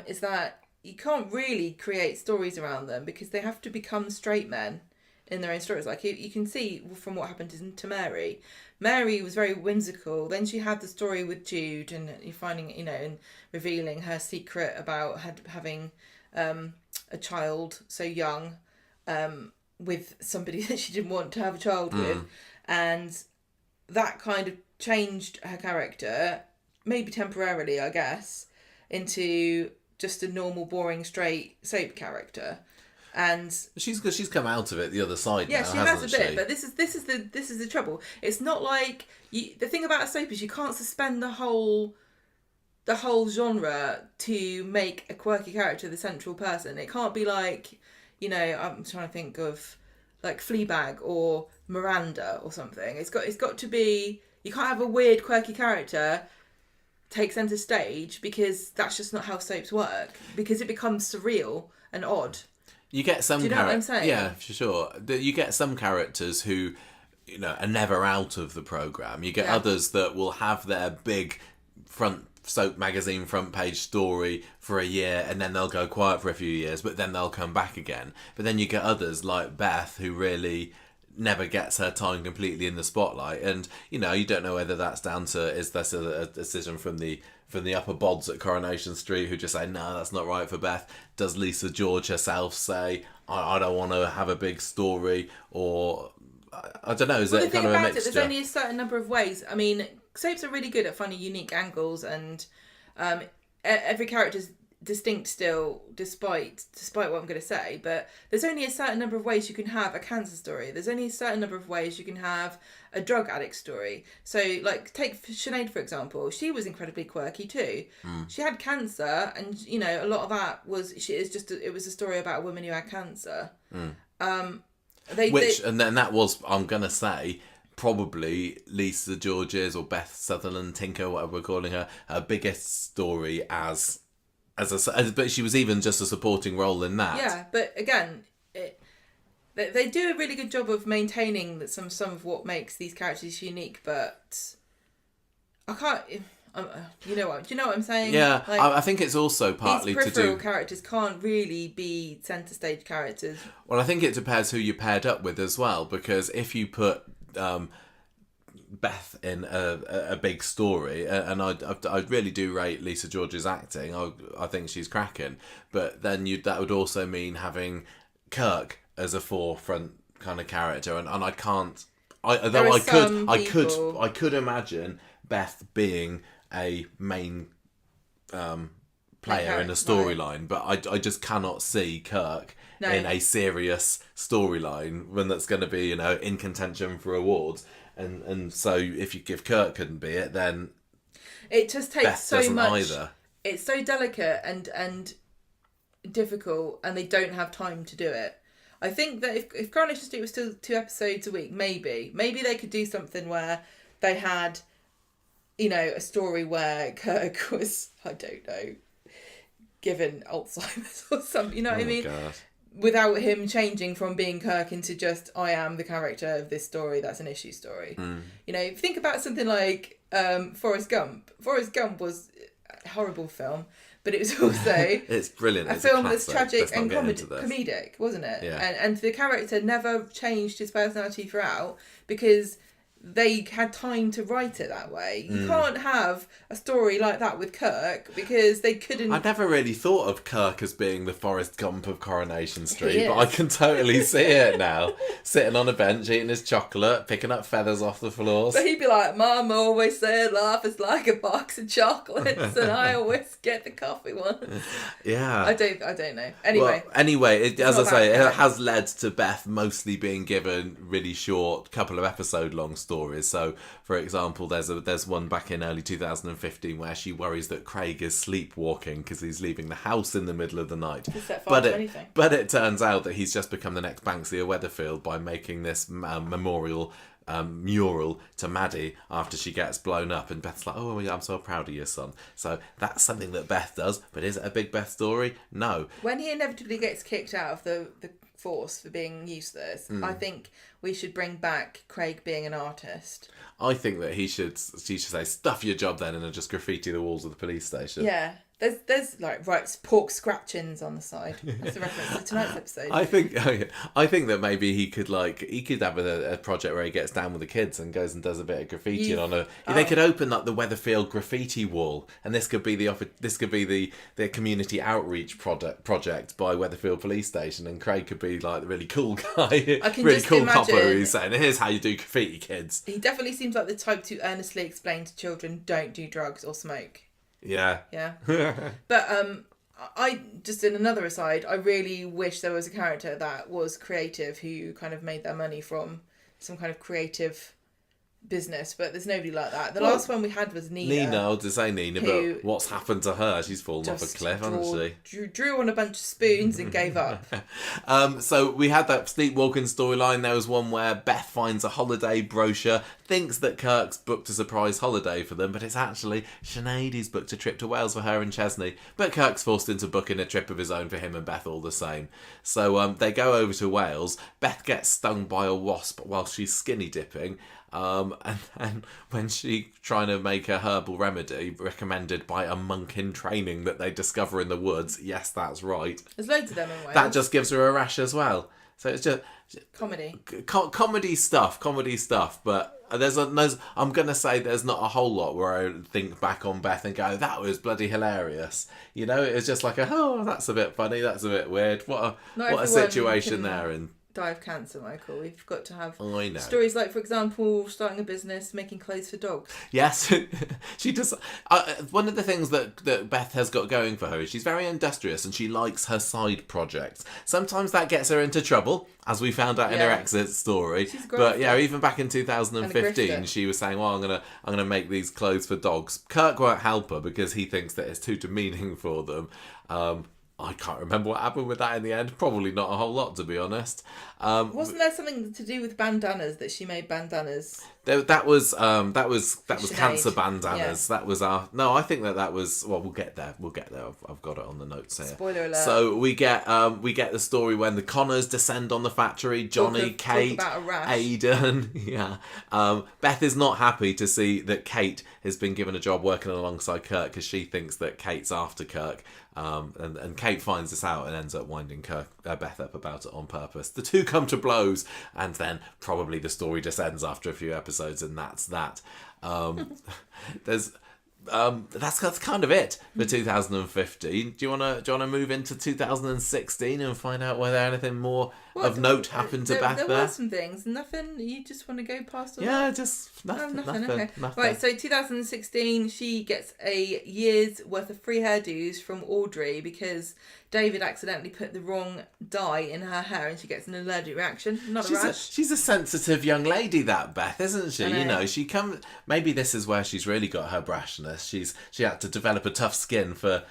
is that you can't really create stories around them because they have to become straight men in their own stories. Like you can see from what happened to Mary. Mary was very whimsical. Then she had the story with Jude, and you're finding, you know, and revealing her secret about having a child so young with somebody that she didn't want to have a child with, and that kind of changed her character, maybe temporarily, I guess, into just a normal, boring, straight soap character. And she's come out of it the other side. Yeah, now, she has a bit, but this is the trouble. It's not like the thing about a soap is you can't suspend the whole genre to make a quirky character the central person. It can't be like, you know, I'm trying to think of like Fleabag or Miranda or something. It's got to be. You can't have a weird quirky character take centre stage, because that's just not how soaps work. Because it becomes surreal and odd. You get some. Do you know what I'm saying? Yeah, for sure. You get some characters who, you know, are never out of the programme. You get others that will have their big front soap magazine front page story for a year, and then they'll go quiet for a few years, but then they'll come back again. But then you get others like Beth, who really never gets her time completely in the spotlight, and you know, you don't know whether that's down to, is this a decision from the upper bods at Coronation Street who just say, no, that's not right for Beth? Does Lisa George herself say, I don't want to have a big story? Or I don't know, is Well, it the thing kind of a about it, mixture? there's only a certain number of ways. I mean, soaps are really good at finding unique angles, and every character's distinct still, despite what I'm going to say. But there's only a certain number of ways you can have a cancer story. There's only a certain number of ways you can have a drug addict story. So, like, take Sinead, for example. She was incredibly quirky too. She had cancer, and you know, a lot of that was it was a story about a woman who had cancer. And that was, I'm gonna say, probably Lisa George's or Beth Sutherland, Tinker, whatever we're calling her biggest story but she was even just a supporting role in that. Yeah, but again, they do a really good job of maintaining some of what makes these characters unique. But I can't. Do you know what I'm saying? Yeah, like, I think it's also partly these to peripheral do. characters can't really be centre stage characters. Well, I think it depends who you paired up with as well, because if you put Beth in a big story, and I really do rate Lisa George's acting. I think she's cracking, but then that would also mean having Kirk as a forefront kind of character, and I can't. I could imagine Beth being a main player in a storyline, but I just cannot see Kirk in a serious storyline when that's going to be, you know, in contention for awards. And so if Kirk couldn't be it, then it just takes Beth so doesn't much. either. It's so delicate and difficult, and they don't have time to do it. I think that if Coronation Street was still 2 episodes a week, maybe they could do something where they had, you know, a story where Kirk was, I don't know, given Alzheimer's or something, you know what I mean? God. Without him changing from being Kirk into just, I am the character of this story, that's an issue story. You know, think about something like Forrest Gump. Forrest Gump was a horrible film, but it was also It's brilliant. a It's film classic. that's tragic Let's not and get into this. comedic, wasn't it? Yeah. And the character never changed his personality throughout because they had time to write it that way. You can't have a story like that with Kirk because they couldn't. I never really thought of Kirk as being the Forrest Gump of Coronation Street, He but I is. can totally see it now. Sitting on a bench, eating his chocolate, picking up feathers off the floors. But he'd be like, Mum always said life is like a box of chocolates, and I always get the coffee one. Yeah. I don't know. Anyway, As I not say, about it has led to Beth mostly being given really short, couple of episode long stories. So, for example, there's one back in early 2015 where she worries that Craig is sleepwalking because he's leaving the house in the middle of the night. set fire to anything. But it turns out that he's just become the next Banksy of Weatherfield by making this memorial mural to Maddie after she gets blown up, and Beth's like, oh, I'm so proud of your son. So that's something that Beth does, but is it a big Beth story? No. when he inevitably gets kicked out of the force for being useless, I think we should bring back Craig being an artist. I think that she should say, stuff your job then, and just graffiti the walls of the police station. Yeah. There's like pork scratchings on the side. That's a reference to tonight's episode. I think that maybe he could have a project where he gets down with the kids and goes and does a bit of graffiti They could open like the Weatherfield graffiti wall, and this could be the community outreach project by Weatherfield Police Station, and Craig could be like the really cool guy, I can really just cool copper imagine- who's saying, here's how you do graffiti, kids. He definitely seems like the type to earnestly explain to children, don't do drugs or smoke. Yeah. Yeah. But I just, in another aside, I really wish there was a character that was creative who kind of made their money from some kind of creative business, but there's nobody like that. The last one we had was Nina. I'll just say Nina, who but what's happened to her? She's fallen off a just cliff, hasn't she? drew on a bunch of spoons and gave up. So we had that sleepwalking storyline. There was one where Beth finds a holiday brochure, thinks that Kirk's booked a surprise holiday for them, but it's actually Sinead who's booked a trip to Wales for her and Chesney. But Kirk's forced into booking a trip of his own for him and Beth all the same. So they go over to Wales. Beth gets stung by a wasp while she's skinny dipping. And then when she's trying to make a herbal remedy recommended by a monk in training that they discover in the woods, yes, that's right, There's loads of them in Wales. that just gives her a rash as well. So it's just Comedy. comedy stuff. But I'm gonna say there's not a whole lot where I think back on Beth and go, that was bloody hilarious. You know, it's just like, oh, that's a bit funny, that's a bit weird. What a situation there. And die of cancer, Michael. We've got to have I know. stories like, for example, starting a business, making clothes for dogs. Yes, she does. One of the things that Beth has got going for her is she's very industrious and she likes her side projects. Sometimes that gets her into trouble, as we found out in her Yeah. exit story. She's a But yeah, grafter. even back in And 2015, a grifter. she was saying, "Well, I'm gonna make these clothes for dogs." Kirk won't help her because he thinks that it's too demeaning for them. I can't remember what happened with that in the end. Probably not a whole lot, to be honest. Wasn't there something to do with bandanas that she made bandanas? That was Sinead. cancer bandanas. Yeah. That was our. No, I think that was. Well, we'll get there. We'll get there. I've got it on the notes here. Spoiler alert. So we get the story when the Connors descend on the factory. Johnny, Talk Kate, about a rash. Aidan. Yeah. Beth is not happy to see that Kate has been given a job working alongside Kirk because she thinks that Kate's after Kirk. And Kate finds this out and ends up winding Beth up about it on purpose. The two come to blows, and then probably the story descends after a few episodes, and that's that. That's kind of it for 2015. Do you wanna move into 2016 and find out whether anything more of note happened to Beth there there? were some things. Nothing. You just want to go past all Yeah, that? just Oh, nothing. okay. Nothing. Right, so 2016, she gets a year's worth of free hairdos from Audrey because David accidentally put the wrong dye in her hair and she gets an allergic reaction. Not a rash. She's a sensitive young lady, that Beth, isn't she? I know. You know, she comes. Maybe this is where she's really got her brashness. She had to develop a tough skin for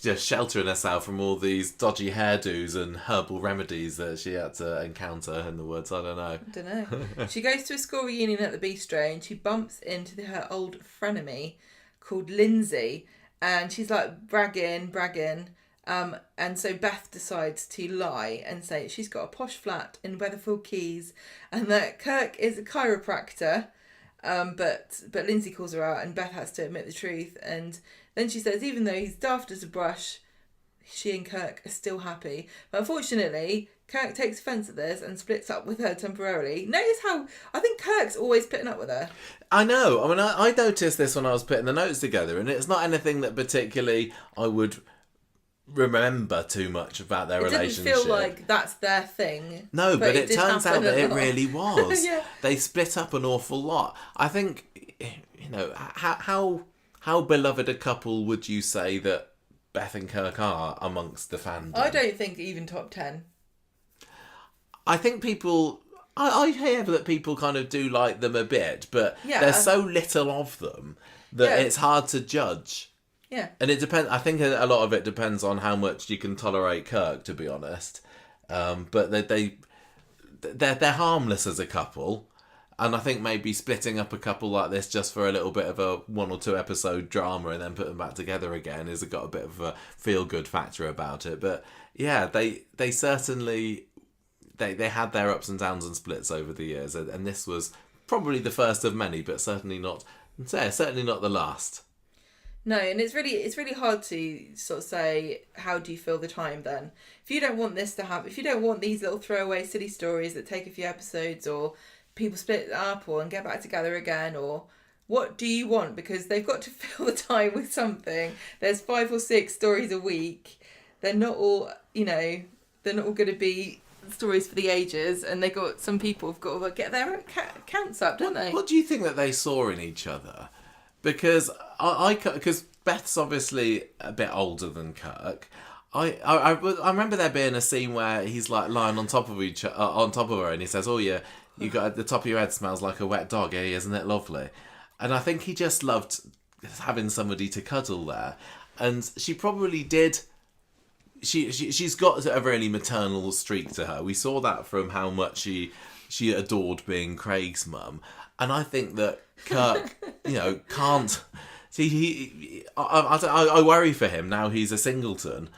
just sheltering herself from all these dodgy hairdos and herbal remedies that she had to encounter in the woods. I don't know. I don't know. She goes to a school reunion at the bistro and she bumps into her old frenemy called Lindsay, and she's like bragging. And so Beth decides to lie and say she's got a posh flat in Weatherfield Keys and that Kirk is a chiropractor. But Lindsay calls her out and Beth has to admit the truth. And then she says even though he's daft as a brush, she and Kirk are still happy. But unfortunately, Kirk takes offence at this and splits up with her temporarily. Notice how I think Kirk's always putting up with her. I know. I mean, I noticed this when I was putting the notes together, and it's not anything that particularly I would remember too much about their It didn't relationship. feel like that's their thing. No, but it did turns out happen that a it lot. really was. Yeah. They split up an awful lot. I think, you know, how beloved a couple would you say that Beth and Kirk are amongst the fandom? I don't think even top 10. I think people... I hear that people kind of do like them a bit, but Yeah. there's so little of them that Yeah. it's hard to judge. Yeah. And it depends. I think a lot of it depends on how much you can tolerate Kirk, to be honest. But they're harmless as a couple, and I think maybe splitting up a couple like this just for a little bit of a 1 or 2 episode drama and then put them back together again has got a bit of a feel good factor about it. But yeah, they certainly they had their ups and downs and splits over the years, and this was probably the first of many, but certainly not the last. No, and it's really hard to sort of say how do you feel the time then. If you don't want this to happen, if you don't want these little throwaway silly stories that take a few episodes or people split up or and get back together again, or what do you want? Because they've got to fill the time with something. There's 5 or 6 stories a week. They're not all, they're not all going to be stories for the ages, and they got some people have got to get their accounts up, don't they? What do you think that they saw in each other? Because because Beth's obviously a bit older than Kirk. I remember there being a scene where he's like lying on top of her, and he says, "Oh yeah, you got the top of your head smells like a wet dog, eh? Isn't it lovely?" And I think he just loved having somebody to cuddle there, and she probably did. She's got a really maternal streak to her. We saw that from how much she adored being Craig's mum. And I think that Kirk, can't. See, I worry for him now. He's a singleton,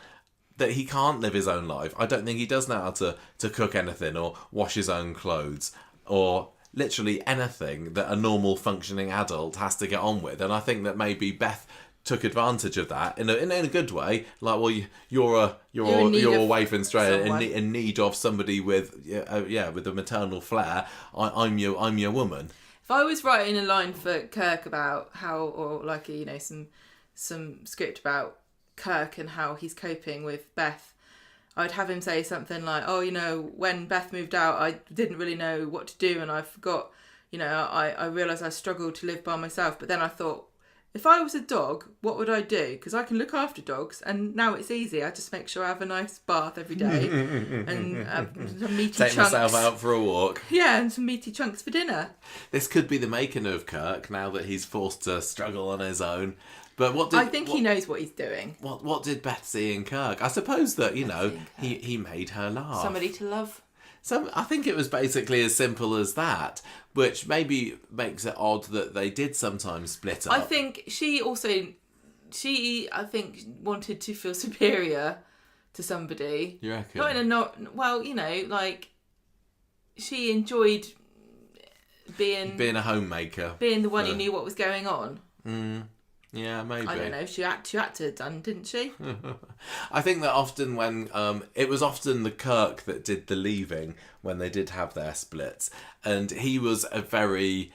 that he can't live his own life. I don't think he does know how to cook anything or wash his own clothes or literally anything that a normal functioning adult has to get on with. And I think that maybe Beth took advantage of that in a good way. Like, well, you're a waif in Australia in need of somebody with a maternal flair. I'm your woman. If I was writing a line for Kirk about how, or like some script about Kirk and how he's coping with Beth, I'd have him say something like, oh, you know, when Beth moved out, I didn't really know what to do, and I forgot, you know, I realised I struggled to live by myself. But then I thought, if I was a dog, what would I do? Because I can look after dogs, and now it's easy. I just make sure I have a nice bath every day and some meaty Take chunks. myself out for a walk. Yeah, and some meaty chunks for dinner. This could be the making of Kirk now that he's forced to struggle on his own. But I think he knows what he's doing. What did Beth see in Kirk? I suppose that, you know, he made her laugh. Somebody to love. So I think it was basically as simple as that, which maybe makes it odd that they did sometimes split up. I think she wanted to feel superior to somebody. You reckon? Well, you know, like, she enjoyed being a homemaker. Being the one who knew what was going on. Yeah, maybe. I don't know. She had to have done, didn't she? I think that often when it was often the Kirk that did the leaving when they did have their splits, and he was a very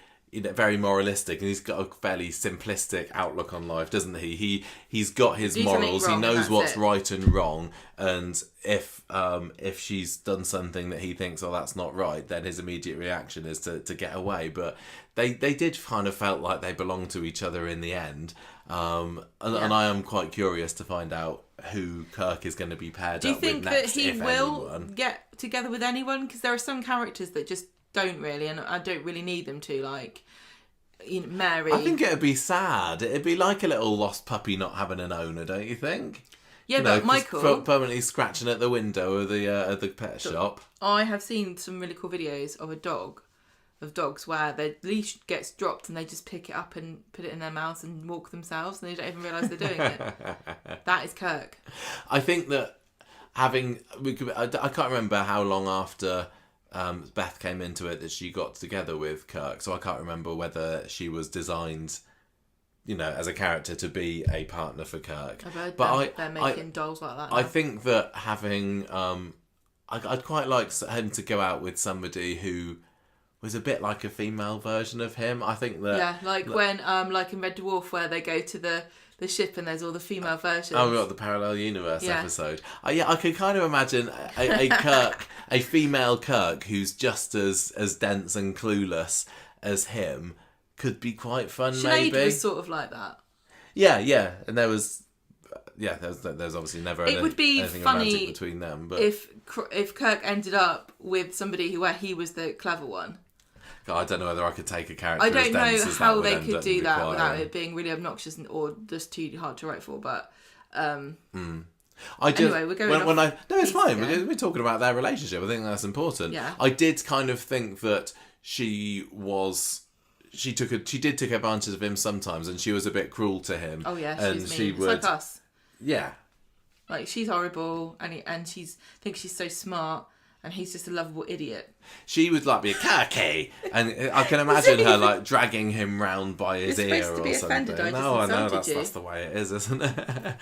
moralistic, and he's got a fairly simplistic outlook on life, doesn't he? He's got his morals. He knows what's right and wrong, and if she's done something that he thinks, oh, that's not right, then his immediate reaction is to get away. But they did kind of felt like they belonged to each other in the end. And I am quite curious to find out who Kirk is going to be paired up with next. Do you think that he will get together with anyone? Because there are some characters that just don't really, and I don't really need them to, like, you know, Mary. I think it'd be sad. It'd be like a little lost puppy not having an owner, don't you think? Yeah, but Michael permanently scratching at the window of the pet shop. I have seen some really cool videos of dogs where their leash gets dropped and they just pick it up and put it in their mouths and walk themselves, and they don't even realise they're doing it. That is Kirk. I think that I can't remember how long after Beth came into it that she got together with Kirk, so I can't remember whether she was designed, you know, as a character to be a partner for Kirk. They're making dolls like that now. I think that having I'd quite like him to go out with somebody who was a bit like a female version of him. I think that when like in Red Dwarf, where they go to the ship and there's all the female versions. Oh, we got the parallel universe episode. I could kind of imagine a Kirk, a female Kirk who's just as dense and clueless as him could be quite fun. Sinead maybe was sort of like that. Yeah, and there's obviously never it would be anything funny romantic between them. But if Kirk ended up with somebody where he was the clever one. God, I don't know whether I could take a character. I don't know how they could could do that without it being really obnoxious or just too hard to write for. But anyway, we're going. No, it's fine. We're talking about their relationship. I think that's important. Yeah. I did kind of think that she did take advantage of him sometimes, and she was a bit cruel to him. Oh yeah, and she's mean. It's like us. Yeah. Like, she's horrible, and thinks she's so smart. And he's just a lovable idiot. She would like be a khaki, and I can imagine her like dragging him round by his ear or something. I know that's the way it is, isn't it?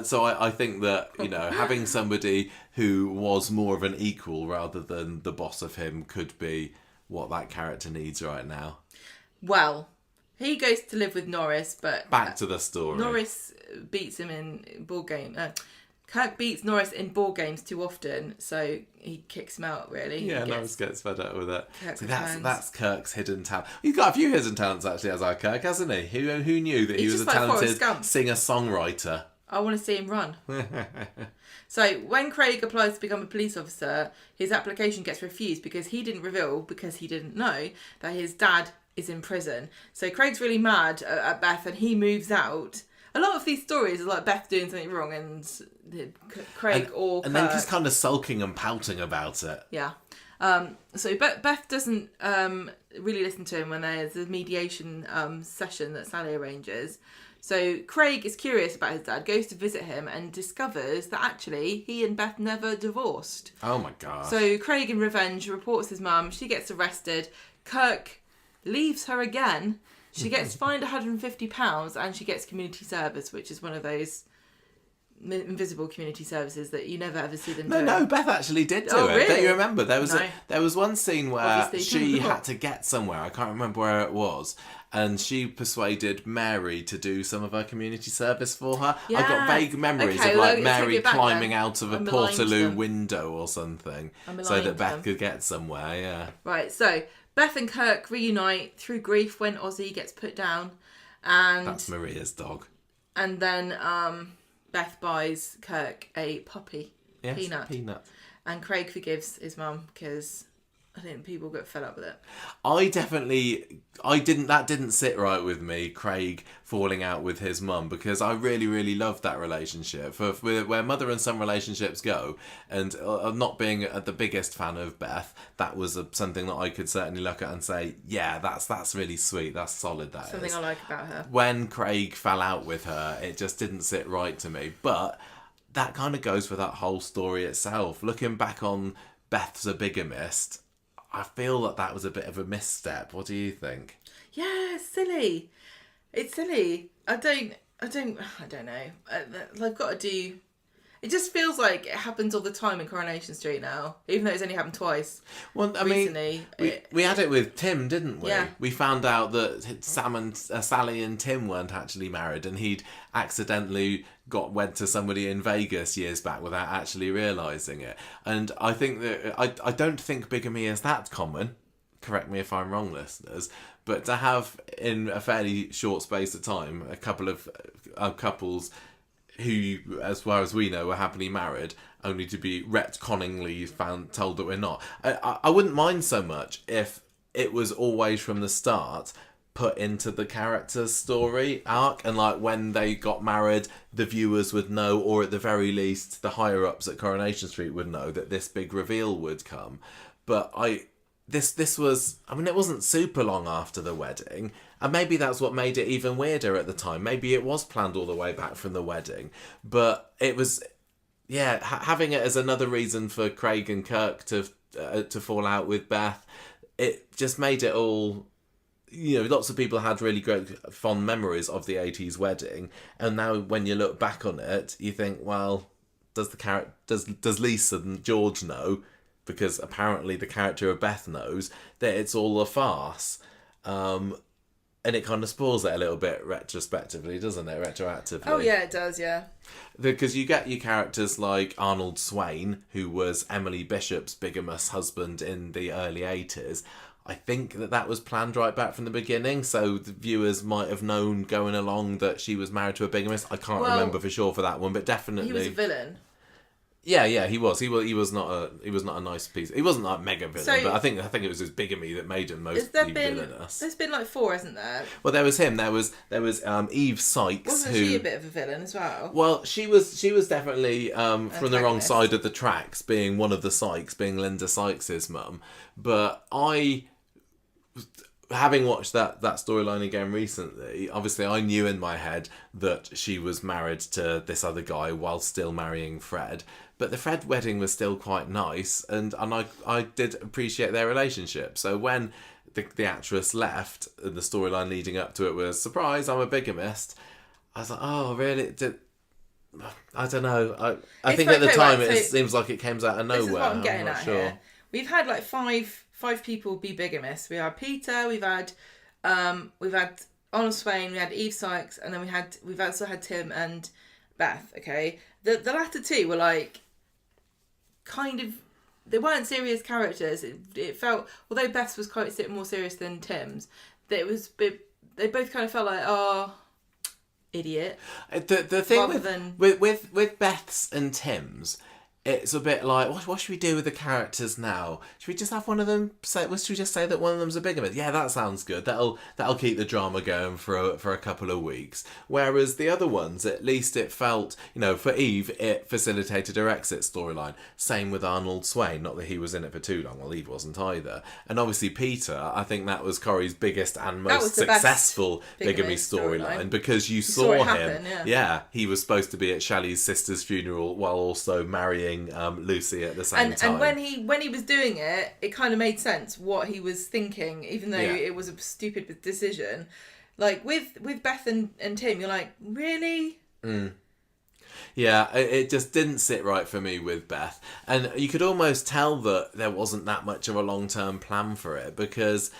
So I think that, you know, having somebody who was more of an equal rather than the boss of him could be what that character needs right now. Well, he goes to live with Norris, but back to the story. Norris beats him in board game. Kirk beats Norris in board games too often, so he kicks him out, really. Yeah, Norris gets fed up with it. So that's Kirk's hidden talent. He's got a few hidden talents, actually, as our Kirk, hasn't he? Who knew that he was a talented singer-songwriter? I want to see him run. So when Craig applies to become a police officer, his application gets refused because he didn't know that his dad is in prison. So Craig's really mad at Beth, and he moves out. A lot of these stories are like Beth doing something wrong and Craig or Kirk. And then he's kind of sulking and pouting about it. Yeah. So Beth doesn't really listen to him when there's a mediation session that Sally arranges. So Craig is curious about his dad, goes to visit him, and discovers that actually he and Beth never divorced. Oh my God. So Craig, in revenge, reports his mum. She gets arrested. Kirk leaves her again. She gets fined £150 and she gets community service, which is one of those invisible community services that you never ever see them No, do. no, Beth actually did do Oh, it. really? Don't you remember? There was No. there was one scene where Obviously. she had to get somewhere. I can't remember where it was. And she persuaded Mary to do some of her community service for her. I've got vague memories Okay, of well, like take Mary it back climbing then. out of a I'm aligned to portaloo them. window or something, I'm so aligned that to Beth them. could get somewhere. Yeah. Right, so Beth and Kirk reunite through grief when Ozzy gets put down, and That's Maria's dog. and then Beth buys Kirk a puppy, Yes, Peanut, and Craig forgives his mum because I think people get fed up with it. That didn't sit right with me, Craig falling out with his mum, because I really, really loved that relationship. For where mother and son relationships go, and not being the biggest fan of Beth, that was something that I could certainly look at and say, yeah, that's really sweet, that's solid, that Something is. I like about her. When Craig fell out with her, it just didn't sit right to me. But that kind of goes for that whole story itself. Looking back on Beth's a bigamist, I feel that was a bit of a misstep. What do you think? Yeah, it's silly. It's silly. I don't know. I've got to do. It just feels like it happens all the time in Coronation Street now, even though it's only happened twice. Well, I recently. mean, we had it with Tim, didn't we? Yeah. We found out that Sally and Tim weren't actually married, and he'd accidentally went to somebody in Vegas years back without actually realising it. And I think that I don't think bigamy is that common. Correct me if I'm wrong, listeners. But to have in a fairly short space of time a couple of couples who, as far as we know, were happily married, only to be retconningly told that we're not. I wouldn't mind so much if it was always from the start put into the character's story arc, and like when they got married, the viewers would know, or at the very least, the higher ups at Coronation Street would know that this big reveal would come. But this was, I mean, it wasn't super long after the wedding, and maybe that's what made it even weirder at the time. Maybe it was planned all the way back from the wedding, but it was, yeah, having it as another reason for Craig and Kirk to fall out with Beth, it just made it all, you know, lots of people had really great fond memories of the 80s wedding, and now when you look back on it, you think, well, does Lisa and George know? Because apparently the character of Beth knows that it's all a farce. And it kind of spoils it a little bit retrospectively, doesn't it? Retroactively. Oh yeah, it does. Yeah. Because you get your characters like Arnold Swain, who was Emily Bishop's bigamous husband in the early 80s. I think that was planned right back from the beginning, so the viewers might have known going along that she was married to a bigamist. I can't remember for sure for that one, but definitely He was a villain. Yeah, he was. He was not a nice piece. He wasn't like mega villain, So- but I think it was his bigamy that made him mostly villainous. There's been like 4, hasn't there? Well, there was him. There was Eve Sykes, Wasn't who she a bit of a villain as well? well, she was definitely from the wrong Antagonist. side of the tracks, being one of the Sykes, being Linda Sykes' mum. But having watched that storyline again recently, obviously I knew in my head that she was married to this other guy while still marrying Fred. But the Fred wedding was still quite nice, and I did appreciate their relationship. So when the actress left, and the storyline leading up to it was, surprise, I'm a bigamist, I was like, oh, really? I don't know. I think at the time it seems like it came out of nowhere. This is what I'm getting not at sure. here. We've had like five people be bigamists. We had Peter, we've had Arnold Swain, we had Eve Sykes, and then we've also had Tim and Beth. Okay, the latter two were like kind of, they weren't serious characters. It felt, although Beth's was quite a bit more serious than Tim's, that they both kind of felt like, oh, idiot. The thing Rather with Beth's and Tim's, it's a bit like, what should we do with the characters now? Should we just have one of them say? Should we just say that one of them's a bigamist? Yeah, that sounds good. That'll keep the drama going for a couple of weeks. Whereas the other ones, at least it felt, you know, for Eve, it facilitated her exit storyline. Same with Arnold Swain. Not that he was in it for too long. Well, Eve wasn't either. And obviously Peter, I think that was Corrie's biggest and most successful bigamy storyline, because you saw it him. happen, yeah. He was supposed to be at Shelley's sister's funeral while also marrying Lucy at the same time. And when he was doing it, it kind of made sense what he was thinking, even though it was a stupid decision. Like with Beth and Tim, you're like, really? Yeah, it just didn't sit right for me with Beth. And you could almost tell that there wasn't that much of a long-term plan for it, because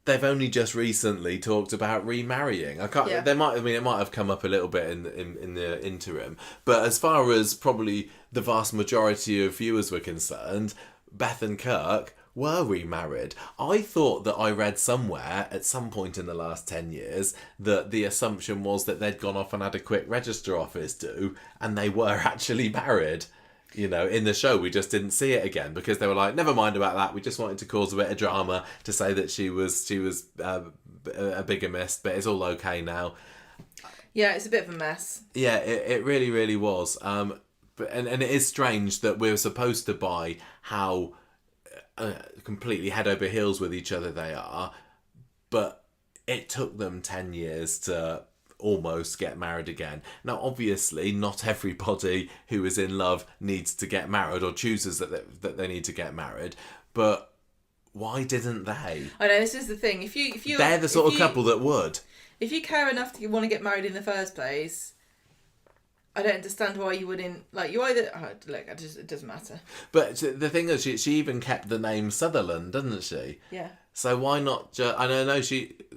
they've only just recently talked about remarrying. I can't. Yeah. They might. I mean, it might have come up a little bit in the interim. But as far as probably the vast majority of viewers were concerned, Beth and Kirk were remarried. I thought that I read somewhere at some point in the last 10 years that the assumption was that they'd gone off and had a quick register office do, and they were actually married. You know, in the show, we just didn't see it again because they were like, never mind about that. We just wanted to cause a bit of drama to say that she was a bigamist, but it's all okay now. Yeah, it's a bit of a mess. Yeah, it really, really was. But it is strange that we were supposed to buy how completely head over heels with each other they are, but it took them 10 years to almost get married again. Now, obviously, not everybody who is in love needs to get married or chooses that they need to get married, but why didn't they? I know, this is the thing. If you They're the sort of couple that would. If you care enough to want to get married in the first place, I don't understand why you wouldn't. Like, you either it doesn't matter. But the thing is, she even kept the name Sutherland, doesn't she? Yeah. So why not? I know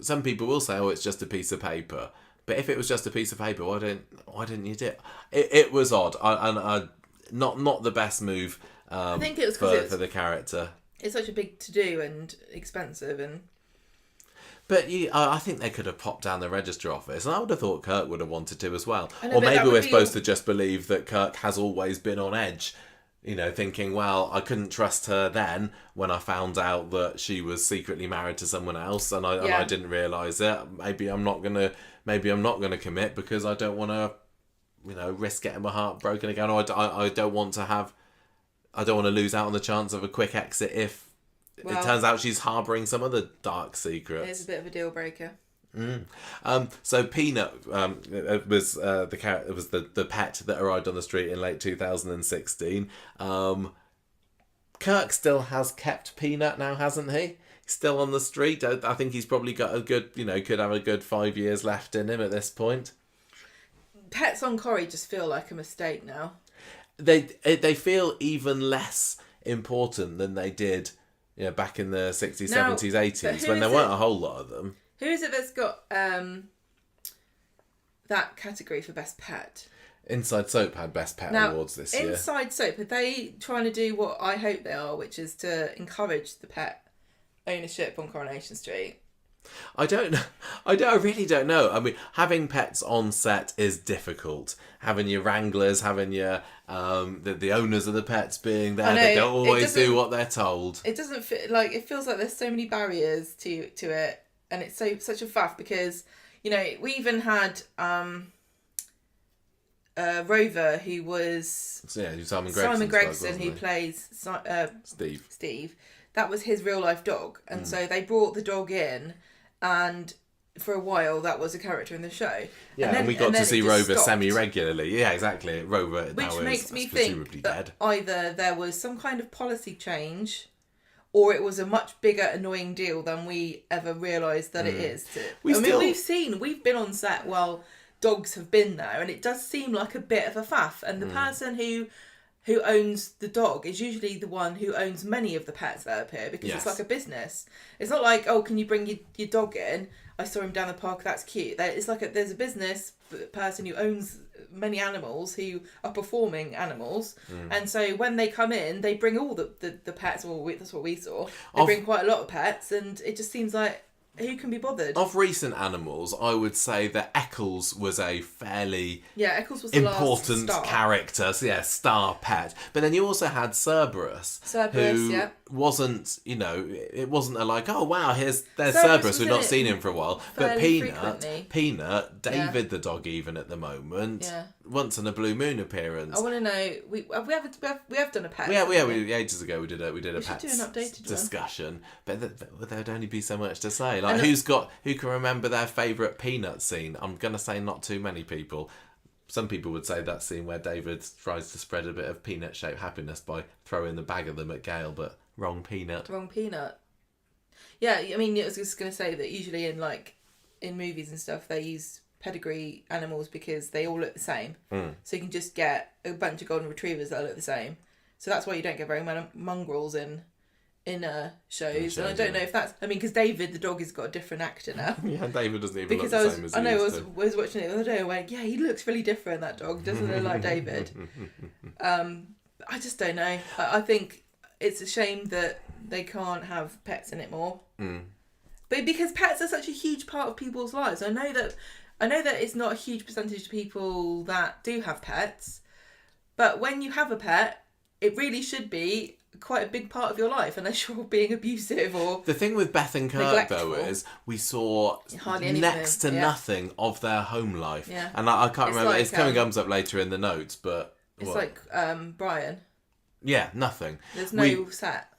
some people will say, "Oh, it's just a piece of paper." But if it was just a piece of paper, why didn't you do it? It was odd, and not the best move. I think it was for the character. It's such a big to do and expensive and. But I think they could have popped down the register office, and I would have thought Kirk would have wanted to as well. Know, or maybe we're supposed to just believe that Kirk has always been on edge, you know, thinking, well, I couldn't trust her then when I found out that she was secretly married to someone else, and I didn't realise it. Maybe I'm not gonna commit because I don't want to, you know, risk getting my heart broken again, or I don't want to lose out on the chance of a quick exit if. It turns out she's harbouring some other dark secrets. It's a bit of a deal breaker. So Peanut was the pet that arrived on the street in late 2016. Kirk still has kept Peanut now, hasn't he? He's still on the street. I think he's probably got a good, could have a good 5 years left in him at this point. Pets on Corrie just feel like a mistake now. They feel even less important than they did. Yeah, back in the 60s, 70s, 80s, when there weren't a whole lot of them. Who is it that's got that category for Best Pet? Inside Soap had Best Pet Awards this year. Inside Soap, are they trying to do what I hope they are, which is to encourage the pet ownership on Coronation Street? I don't know. I really don't know. I mean, having pets on set is difficult. Having your wranglers, having your the owners of the pets being there, they don't always do what they're told. It doesn't feel like it feels like there's so many barriers to it, and it's such a faff because we even had Rover who was Simon Gregson who plays Steve. That was his real life dog, and so they brought the dog in. And for a while, that was a character in the show. Yeah, and we got to see Rover semi-regularly. Yeah, exactly. Rover Which makes me presumably think dead. That either there was some kind of policy change, or it was a much bigger, annoying deal than we ever realised that it is. We've been on set while dogs have been there, and it does seem like a bit of a faff. And the person who owns the dog is usually the one who owns many of the pets that appear because it's like a business. It's not like, oh, can you bring your dog in? I saw him down the park, that's cute. It's like there's a business person who owns many animals who are performing animals. And so when they come in, they bring all the pets, that's what we saw. They bring quite a lot of pets, and it just seems like, who can be bothered? Of recent animals, I would say that Eccles was a fairly Eccles was the important last character, star pet. But then you also had Cerberus who wasn't, it wasn't a like, oh wow, there's Cerberus, we've not seen him for a while. But Peanut, David the dog even at the moment, once in a Blue Moon appearance. I want to know, we have done a pet. Ages ago we did a pets discussion, but there'd only be so much to say. Like, who can remember their favourite Peanut scene? I'm going to say not too many people. Some people would say that scene where David tries to spread a bit of peanut-shaped happiness by throwing the bag of them at Gail, but wrong peanut. Wrong peanut. Yeah, I mean, I was just going to say that usually in movies and stuff, they use pedigree animals because they all look the same. Mm. So you can just get a bunch of golden retrievers that look the same. So that's why you don't get very many mongrels in shows. And I don't know if that's... I mean, because David, the dog, has got a different actor now. Yeah, David doesn't even Because look the same as he used to. was watching it the other day and went, yeah, he looks really different, that dog. Doesn't look like David. I just don't know. I think it's a shame that they can't have pets in it more. Mm. But because pets are such a huge part of people's lives. I know that it's not a huge percentage of people that do have pets. But when you have a pet, it really should be quite a big part of your life, unless you're being abusive or... The thing with Beth and Kirk, though, is we saw next to nothing of their home life. Yeah. And I can't remember, like, it's coming up later in the notes, but... It's what? like Brian. Yeah, nothing. There's no set.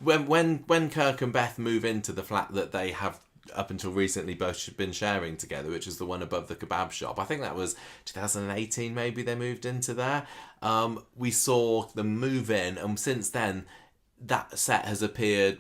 When Kirk and Beth move into the flat that they have up until recently both been sharing together, which is the one above the kebab shop. I think that was 2018 maybe they moved into there. We saw them move in, and since then that set has appeared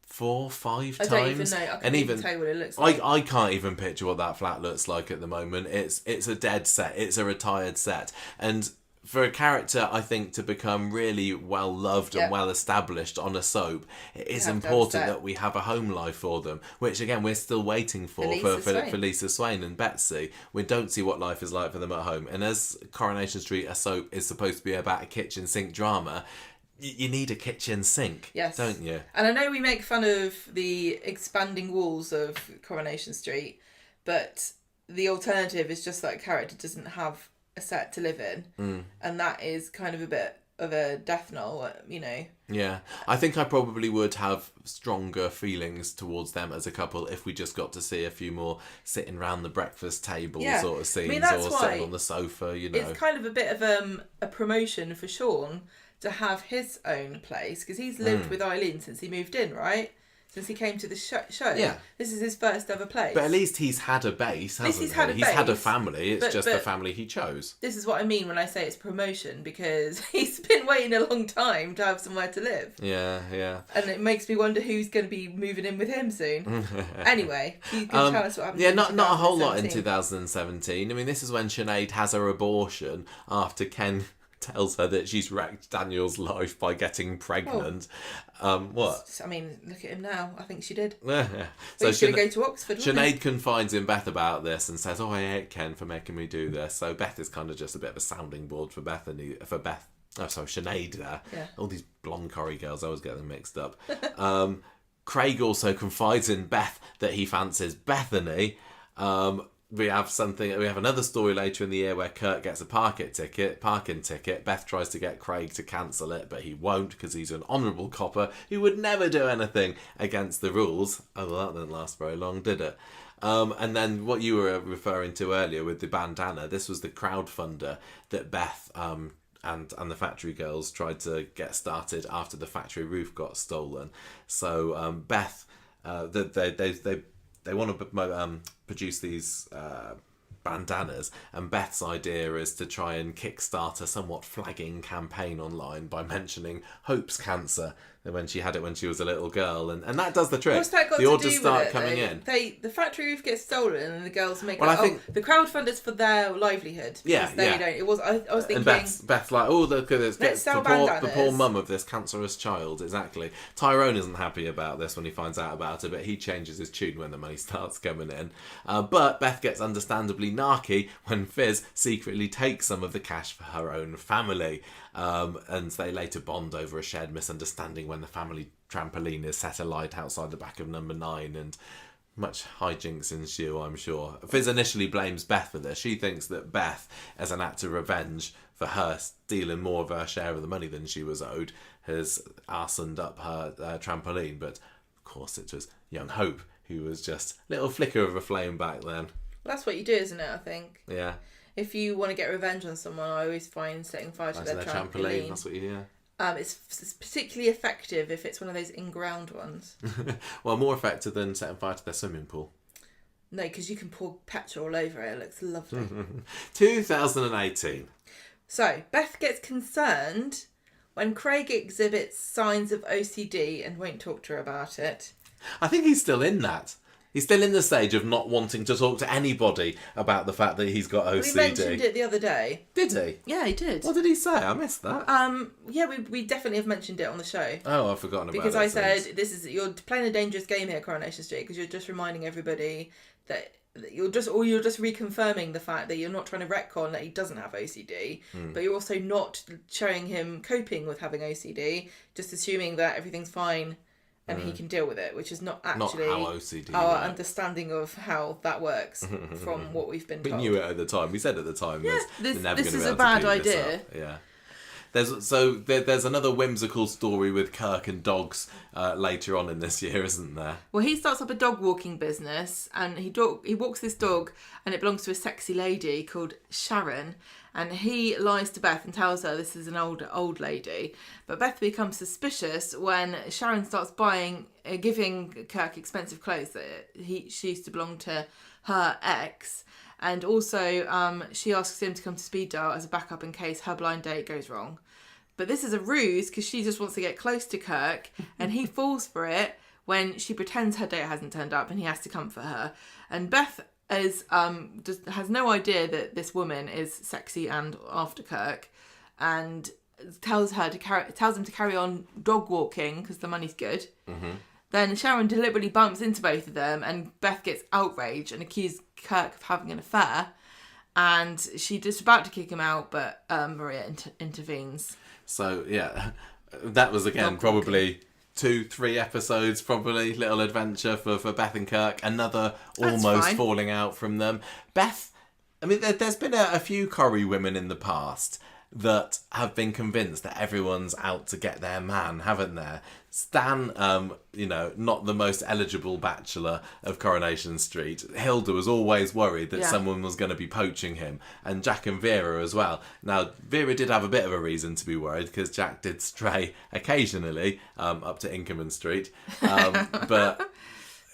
4, 5 times. I don't even know. I can't even tell you what it looks like. I can't even picture what that flat looks like at the moment. It's a dead set. It's a retired set. And for a character, I think, to become really well loved and well established on a soap, it is important that we have a home life for them, which again we're still waiting for Lisa Swain and Betsy. We don't see what life is like for them at home. And as Coronation Street, a soap, is supposed to be about a kitchen sink drama, you need a kitchen sink, don't you? And I know we make fun of the expanding walls of Coronation Street, but the alternative is just that a character doesn't have a set to live in, and that is kind of a bit of a death knell, you know. Yeah, I think I probably would have stronger feelings towards them as a couple if we just got to see a few more sitting round the breakfast table sort of scenes, or sitting on the sofa, you know. It's kind of a bit of a promotion for Sean to have his own place, because he's lived with Eileen since he moved in, right? Since he came to the show. Yeah. This is his first ever place. But at least he's had a base, hasn't he? He's had a family. It's just the family he chose. This is what I mean when I say it's promotion, because he's been waiting a long time to have somewhere to live. Yeah, yeah. And it makes me wonder who's going to be moving in with him soon. Anyway, you can tell us what happened. Yeah, not a whole lot in 2017. I mean, this is when Sinead has her abortion after Ken tells her that she's wrecked Daniel's life by getting pregnant. What? I mean, look at him now. I think she did. So he's going to go to Oxford. Sinead confides in Beth about this and says, "Oh, I hate Ken for making me do this." So Beth is kind of just a bit of a sounding board for Sinead there. Yeah. All these blonde Corrie girls, I always get them mixed up. Craig also confides in Beth that he fancies Bethany. We have another story later in the year where Kurt gets a parking ticket. Beth tries to get Craig to cancel it, but he won't, because he's an honourable copper who would never do anything against the rules. Oh, well, that didn't last very long, did it? And then what you were referring to earlier with the bandana, this was the crowdfunder that Beth and the factory girls tried to get started after the factory roof got stolen. So Beth, they want to produce these bandanas, and Beth's idea is to try and kickstart a somewhat flagging campaign online by mentioning Hope's cancer, when she had it when she was a little girl, and that does the trick. What's that got the to orders do start with it, coming though? in. The factory roof gets stolen, and the girls make I think the crowdfunders for their livelihood. Yeah. Don't. It was. I was thinking. And Beth's like, oh, look at this. Let's sell the poor mum of this cancerous child. Exactly. Tyrone isn't happy about this when he finds out about it, but he changes his tune when the money starts coming in. But Beth gets understandably narky when Fizz secretly takes some of the cash for her own family. And they later bond over a shared misunderstanding when the family trampoline is set alight outside the back of number 9, and much hijinks ensue, I'm sure. Fizz initially blames Beth for this. She thinks that Beth, as an act of revenge for her stealing more of her share of the money than she was owed, has arsoned up her trampoline. But of course it was young Hope who was just a little flicker of a flame back then. Well, that's what you do, isn't it, I think? Yeah. If you want to get revenge on someone, I always find setting fire to their trampoline. That's what you do. It's particularly effective if it's one of those in-ground ones. Well, more effective than setting fire to their swimming pool. No, because you can pour petrol all over it. It looks lovely. 2018. So, Beth gets concerned when Craig exhibits signs of OCD and won't talk to her about it. I think he's still in that. He's still in the stage of not wanting to talk to anybody about the fact that he's got OCD. We mentioned it the other day. Did he? Yeah, he did. What did he say? I missed that. Yeah, we definitely have mentioned it on the show. Oh, I've forgotten about it. Because I said, you're playing a dangerous game here, Coronation Street, because you're just reminding everybody that you're just reconfirming the fact that you're not trying to retcon that he doesn't have OCD, but you're also not showing him coping with having OCD, just assuming that everything's fine and he can deal with it, which is not actually how OCD our works. Understanding of how that works from what we've been told. We knew it at the time. We said at the time, this is a bad idea. Yeah. There's another whimsical story with Kirk and dogs later on in this year, isn't there? Well, he starts up a dog walking business, and he walks this dog, and it belongs to a sexy lady called Sharon. And he lies to Beth and tells her this is an old lady. But Beth becomes suspicious when Sharon starts giving Kirk expensive clothes that she used to belong to her ex. And also she asks him to come to speed dial as a backup in case her blind date goes wrong. But this is a ruse because she just wants to get close to Kirk, and he falls for it when she pretends her date hasn't turned up and he has to comfort her. And Beth has no idea that this woman is sexy and after Kirk, and tells him to carry on dog walking because the money's good. Mm-hmm. Then Sharon deliberately bumps into both of them, and Beth gets outraged and accuses Kirk of having an affair, and she's just about to kick him out, but Maria intervenes. So yeah, that was again probably 2-3 episodes, probably little adventure for Beth and Kirk. Another almost falling out from them. Beth, I mean, there's been a few Corrie women in the past that have been convinced that everyone's out to get their man, haven't there? Stan, not the most eligible bachelor of Coronation Street. Hilda was always worried that someone was going to be poaching him, and Jack and Vera as well. Now, Vera did have a bit of a reason to be worried because Jack did stray occasionally up to Inkerman Street. But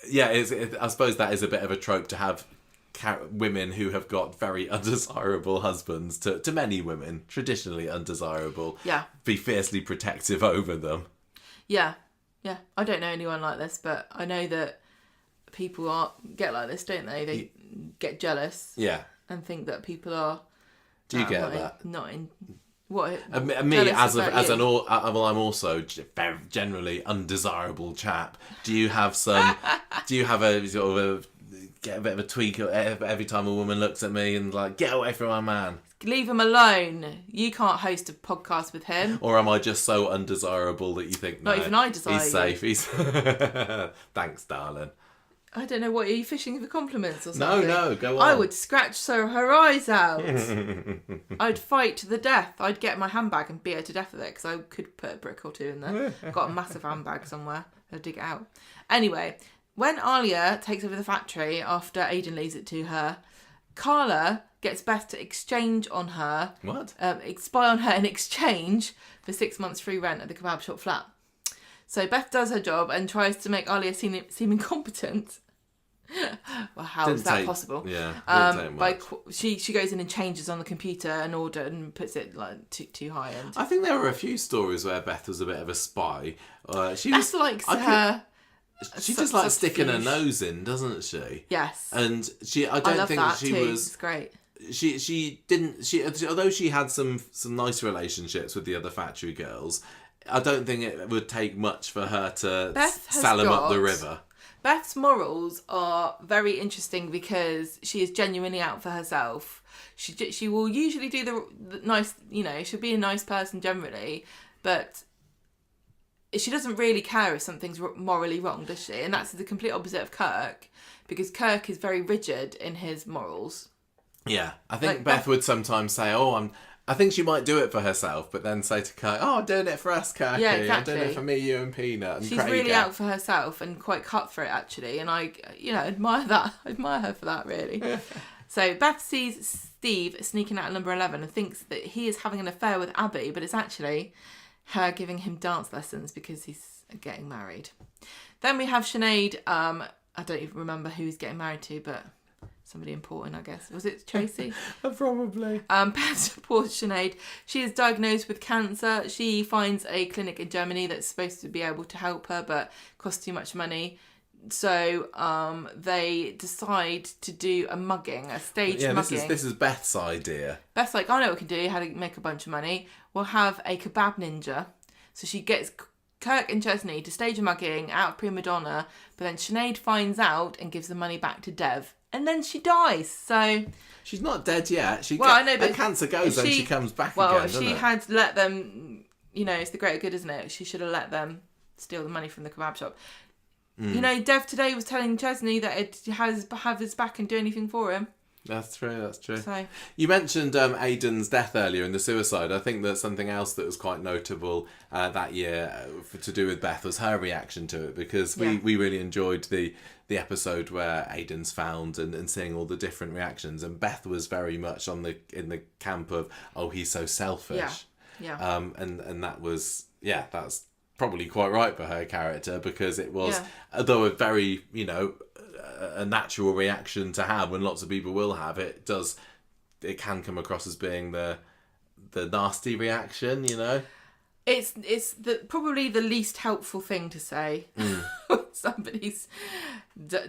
yeah, I suppose that is a bit of a trope to have women who have got very undesirable husbands to many women, traditionally undesirable, be fiercely protective over them. Yeah. I don't know anyone like this, but I know that people get like this, don't they? They get jealous. Yeah. And think that people are. Do you get that? Not in. What? Me I'm also very generally undesirable chap. Do you have some? Do you have a sort of get a bit of a tweak every time a woman looks at me and like, get away from my man? Leave him alone. You can't host a podcast with him. Or am I just so undesirable that you think, not even I desire he's safe. He's thanks, darling. I don't know, what, are you fishing for compliments or something? No, go on. I would scratch her eyes out. I'd fight to the death. I'd get my handbag and beat her to death with it because I could put a brick or two in there. I've got a massive handbag somewhere. I'll dig it out. Anyway, when Alia takes over the factory after Aidan leaves it to her, Carla gets Beth to exchange on her. What? Spy on her in exchange for 6 months free rent at the kebab shop flat. So Beth does her job and tries to make Alia seem incompetent. Well, how is that possible? Yeah. She goes in and changes on the computer an order and puts it like too high end. I think there were a few stories where Beth was a bit of a spy. Beth likes her. She just likes sticking her nose in, doesn't she? Yes. And I don't think she was. It's great. She didn't. Although she had some nice relationships with the other factory girls, I don't think it would take much for her to sell them up the river. Beth's morals are very interesting because she is genuinely out for herself. She will usually do the nice, she'll be a nice person generally, but she doesn't really care if something's morally wrong, does she? And that's the complete opposite of Kirk, because Kirk is very rigid in his morals. Yeah, I think Beth would sometimes say, I think she might do it for herself, but then say to Kirk, I'm doing it for us, Kirk. Yeah, exactly. I'm doing it for me, you and Peanut and She's Craigie. really out for herself and quite cutthroat, actually. And I admire that. I admire her for that, really. So Beth sees Steve sneaking out at number 11 and thinks that he is having an affair with Abby, but it's actually her giving him dance lessons because he's getting married. Then we have Sinead. I don't even remember who he's getting married to, but somebody important, I guess. Was it Tracy? Probably. Beth supports Sinead. She is diagnosed with cancer. She finds a clinic in Germany that's supposed to be able to help her, but costs too much money. So they decide to do a mugging, a staged mugging. This is Beth's idea. Beth's like, I know what we can do, how to make a bunch of money. We'll have a kebab ninja. So she gets Kirk and Chesney to stage a mugging out of Prima Donna, but then Sinead finds out and gives the money back to Dev. And then she dies, so... She's not dead yet. I know, but her cancer goes and she comes back well, again, if she had let them... it's the greater good, isn't it? She should have let them steal the money from the kebab shop. Dev today was telling Chesney that it have his back and do anything for him. That's true. So. You mentioned Aidan's death earlier in the suicide. I think that something else that was quite notable that year to do with Beth was her reaction to it, because we really enjoyed the episode where Aidan's found and seeing all the different reactions, and Beth was very much in the camp of, oh, he's so selfish. Yeah. And that was that's probably quite right for her character, because it was, although a very a natural reaction to have, when lots of people will have it, can come across as being the nasty reaction, It's probably the least helpful thing to say when somebody's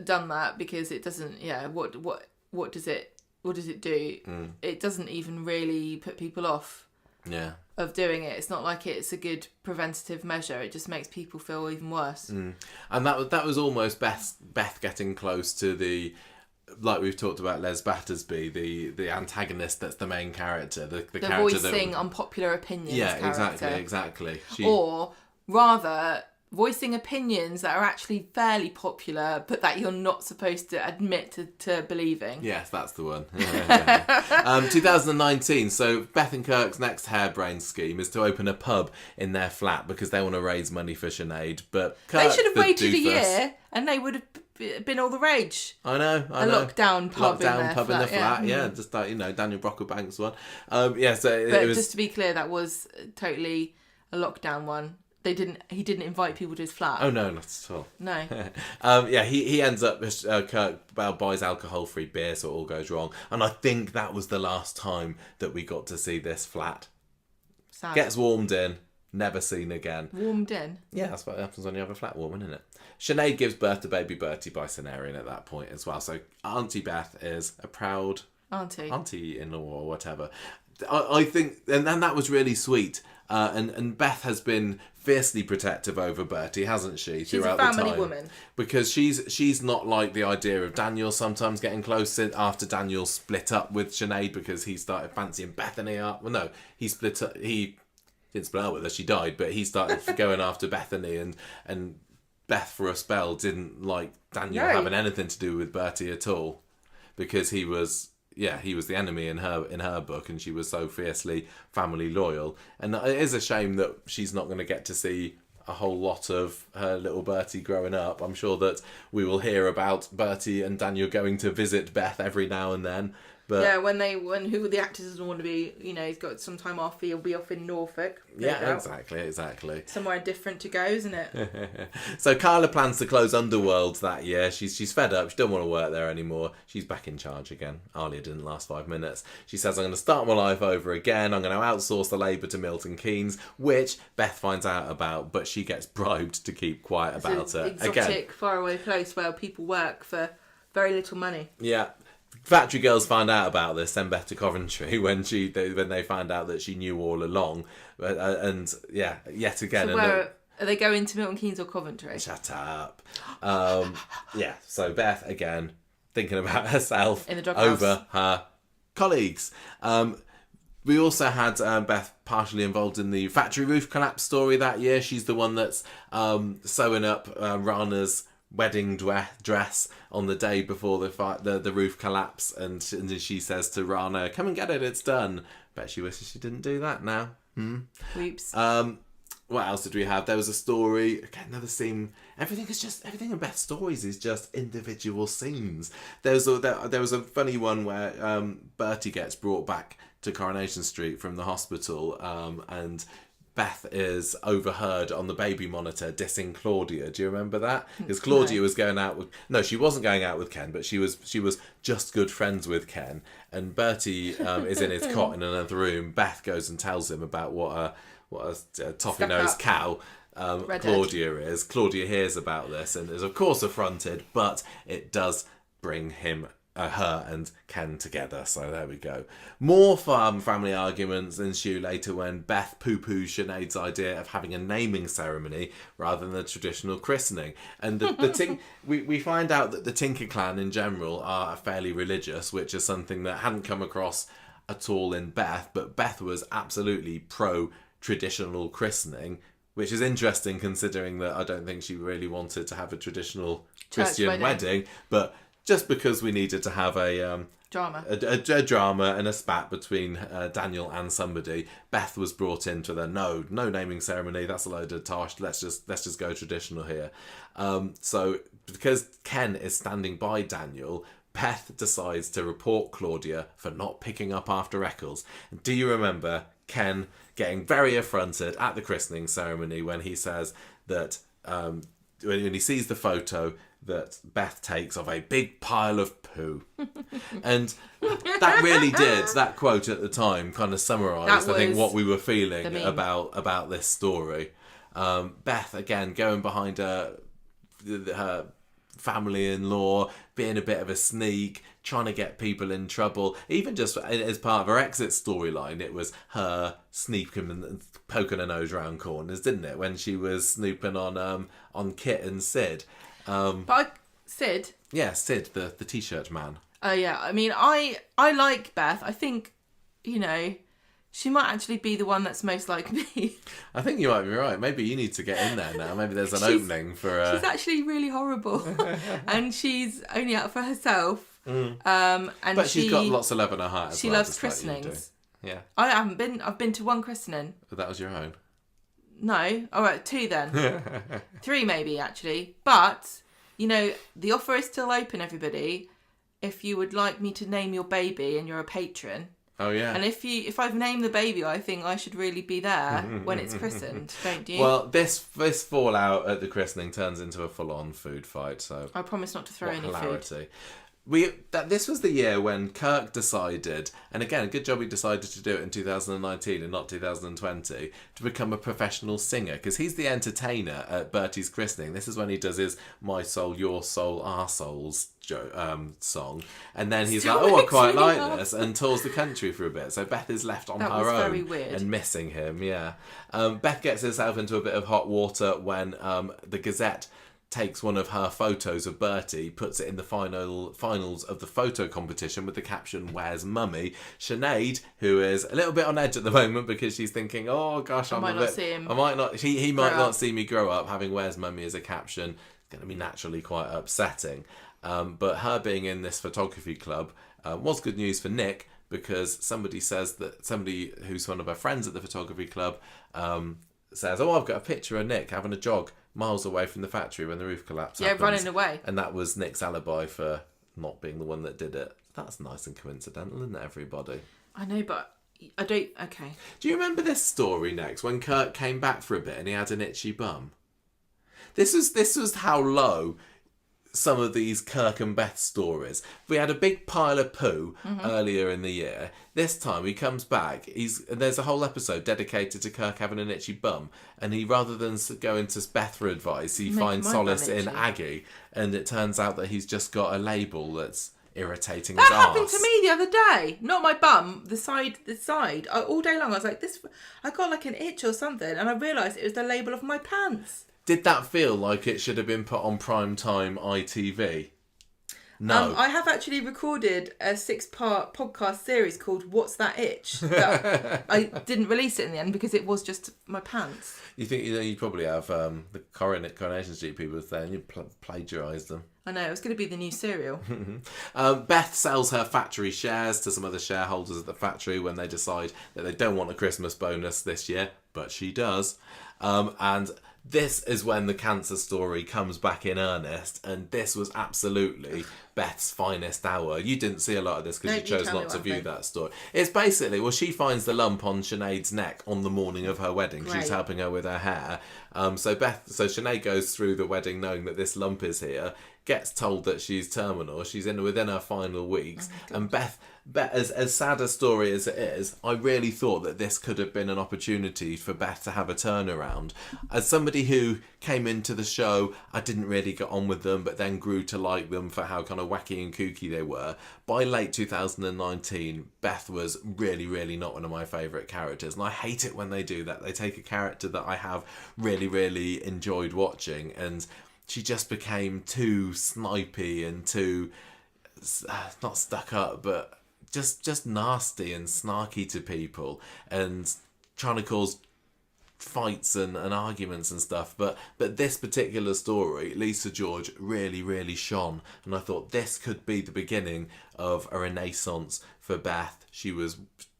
done that, because it doesn't. What does it do? It doesn't even really put people off. Yeah. Of doing it. It's not like it's a good preventative measure. It just makes people feel even worse. And that was almost Beth getting close to the, like we've talked about, Les Battersby, the antagonist that's the main character, the character voicing unpopular opinions. Yeah, character. exactly. Or rather, voicing opinions that are actually fairly popular, but that you're not supposed to admit to believing. Yes, that's the one. 2019. So Beth and Kirk's next harebrained scheme is to open a pub in their flat because they want to raise money for Sinead. But Kirk, they should have waited a year, and they would have been all the rage. I know. A lockdown pub in their flat. Yeah, just like Daniel Brocklebank's one. But just to be clear, that was totally a lockdown one. He didn't invite people to his flat. Oh no, not at all. No. He ends up, Kirk buys alcohol-free beer, so it all goes wrong. And I think that was the last time that we got to see this flat. Sad. Gets warmed in, never seen again. Warmed in? Yeah, that's what happens when you have a flat warming, isn't it? Sinead gives birth to baby Bertie by cesarean at that point as well. So Auntie Beth is a proud auntie-in-law or whatever. I think, and that was really sweet. And Beth has been fiercely protective over Bertie, hasn't she? She's a family woman. Because she's not like the idea of Daniel sometimes getting close after Daniel split up with Sinead because he started fancying Bethany up. Well, no, he split up. He didn't split up with her. She died, but he started going after Bethany, and Beth for a spell didn't like Daniel having anything to do with Bertie at all, because he was the enemy in her book, and she was so fiercely family loyal. And it is a shame that she's not going to get to see a whole lot of her little Bertie growing up. I'm sure that we will hear about Bertie and Daniel going to visit Beth every now and then. But yeah, when who the actors doesn't want to be, he's got some time off. He'll be off in Norfolk. Yeah, exactly. Somewhere different to go, isn't it? So Carla plans to close Underworld that year. She's fed up. She don't want to work there anymore. She's back in charge again. Alia didn't last 5 minutes. She says, I'm going to start my life over again. I'm going to outsource the labour to Milton Keynes, which Beth finds out about, but she gets bribed to keep quiet about it. Exotic, faraway place where people work for very little money. Yeah. Factory girls find out about this, send Beth to Coventry when they find out that she knew all along, and yet again. So where are they going to Milton Keynes or Coventry? Shut up. So Beth again thinking about herself in the over her colleagues. We also had Beth partially involved in the factory roof collapse story that year. She's the one that's sewing up Rana's wedding dress on the day before the roof collapse, and she says to Rana, come and get it, it's done. Bet she wishes she didn't do that now. Whoops. What else did we have? There was a story, again, another scene. Everything in Beth's stories is just individual scenes. There was a funny one where Bertie gets brought back to Coronation Street from the hospital, and Beth is overheard on the baby monitor dissing Claudia. Do you remember that? Because Claudia was going out with... No, she wasn't going out with Ken, but she was just good friends with Ken. And Bertie is in his cot in another room. Beth goes and tells him about what what a toffee-nosed cow Claudia is. Claudia hears about this and is of course affronted, but it does bring her and Ken together. So there we go. More family arguments ensue later when Beth poo-poos Sinead's idea of having a naming ceremony rather than the traditional christening. And we find out that the Tinker clan in general are fairly religious, which is something that hadn't come across at all in Beth, but Beth was absolutely pro-traditional christening, which is interesting considering that I don't think she really wanted to have a traditional Christian wedding, but just because we needed to have a drama and a spat between Daniel and somebody, Beth was brought into the no naming ceremony. That's a load of tosh. Let's just go traditional here. So because Ken is standing by Daniel, Beth decides to report Claudia for not picking up after Eccles. And do you remember Ken getting very affronted at the christening ceremony when he says that when he sees the photo that Beth takes of a big pile of poo. And that really did, that quote at the time kind of summarised, I think, what we were feeling about this story. Beth, again, going behind her family-in-law, being a bit of a sneak, trying to get people in trouble. Even just as part of her exit storyline, it was her sneaking and poking her nose round corners, didn't it? When she was snooping on Kit and Sid. Sid? Yeah, Sid, the t-shirt man. Oh yeah, I mean, I like Beth. I think, she might actually be the one that's most like me. I think you might be right. Maybe you need to get in there now. Maybe there's an opening for... She's actually really horrible. And she's only out for herself. But she's got lots of love in her heart as she loves christenings. Yeah. I haven't been. I've been to one christening. But that was your own? No. All right, 2 then. 3 maybe, actually. But, the offer is still open, everybody. If you would like me to name your baby and you're a patron... Oh yeah. And if I've named the baby, I think I should really be there when it's christened, don't you? Well, this fallout at the christening turns into a full-on food fight. So I promise not to throw any hilarity. food. This was the year when Kirk decided, and again, a good job he decided to do it in 2019 and not 2020, to become a professional singer, because he's the entertainer at Bertie's christening. This is when he does his "My Soul, Your Soul, Our Souls" song, and then he's I quite like this, and tours the country for a bit. So Beth is left on her own very weird. and missing him. Yeah, Beth gets herself into a bit of hot water when the Gazette takes one of her photos of Bertie, puts it in the finals of the photo competition with the caption "Where's Mummy?" Sinead, who is a little bit on edge at the moment because she's thinking, "Oh gosh, I might not see him. I might not. He might not see me grow up." Having "Where's Mummy?" as a caption is going to be naturally quite upsetting. But her being in this photography club was good news for Nick, because somebody who's one of her friends at the photography club says, "Oh, I've got a picture of Nick having a jog miles away from the factory when the roof collapsed." Yeah, running away. And that was Nick's alibi for not being the one that did it. That's nice and coincidental, isn't it, everybody? I know, but I don't... Okay. Do you remember this story next, when Kirk came back for a bit and he had an itchy bum? This was how low some of these Kirk and Beth stories. We had a big pile of poo earlier in the year. This time he comes back. There's a whole episode dedicated to Kirk having an itchy bum, and he, rather than going to Beth for advice, he finds solace in Aggie, and it turns out that he's just got a label that's irritating his arse. That happened to me the other day. Not my bum, the side. All day long I was like, I got like an itch or something, and I realised it was the label of my pants. Did that feel like it should have been put on primetime ITV? No. I have actually recorded a 6-part podcast series called "What's That Itch?" But I didn't release it in the end because it was just my pants. You think you probably have the Coronation Street people saying you plagiarised them. I know, it was going to be the new serial. Beth sells her factory shares to some other shareholders at the factory when they decide that they don't want a Christmas bonus this year, but she does. And this is when the cancer story comes back in earnest, and this was absolutely Beth's finest hour. You didn't see a lot of this because you chose not to view that story. It's basically, she finds the lump on Sinead's neck on the morning of her wedding. Great. She's helping her with her hair. So Sinead goes through the wedding knowing that this lump is here, gets told that she's terminal, she's within her final weeks, and Beth as sad a story as it is, I really thought that this could have been an opportunity for Beth to have a turnaround. As somebody who came into the show, I didn't really get on with them, but then grew to like them for how kind of wacky and kooky they were. By late 2019, Beth was really, really not one of my favourite characters, and I hate it when they do that. They take a character that I have really, really enjoyed watching, and she just became too snipey and too, not stuck up, but just nasty and snarky to people, and trying to cause fights and arguments and stuff. But this particular story, Lisa George really, really shone, and I thought this could be the beginning of a renaissance for Beth.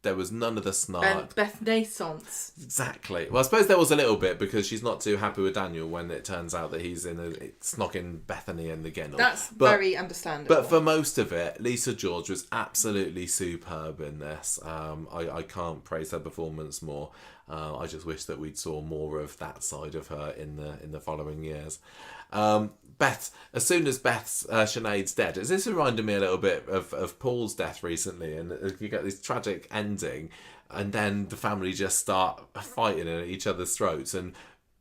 There was none of the snark. Beth Naissance. Exactly. Well, I suppose there was a little bit, because she's not too happy with Daniel when it turns out that he's snocking Bethany in the Guinness. That's very understandable. But for most of it, Lisa George was absolutely superb in this. I can't praise her performance more. I just wish that we'd saw more of that side of her in the following years. Beth, as soon as Beth's Sinead's dead, this reminded me a little bit of Paul's death recently, and you get this tragic ending, and then the family just start fighting at each other's throats, and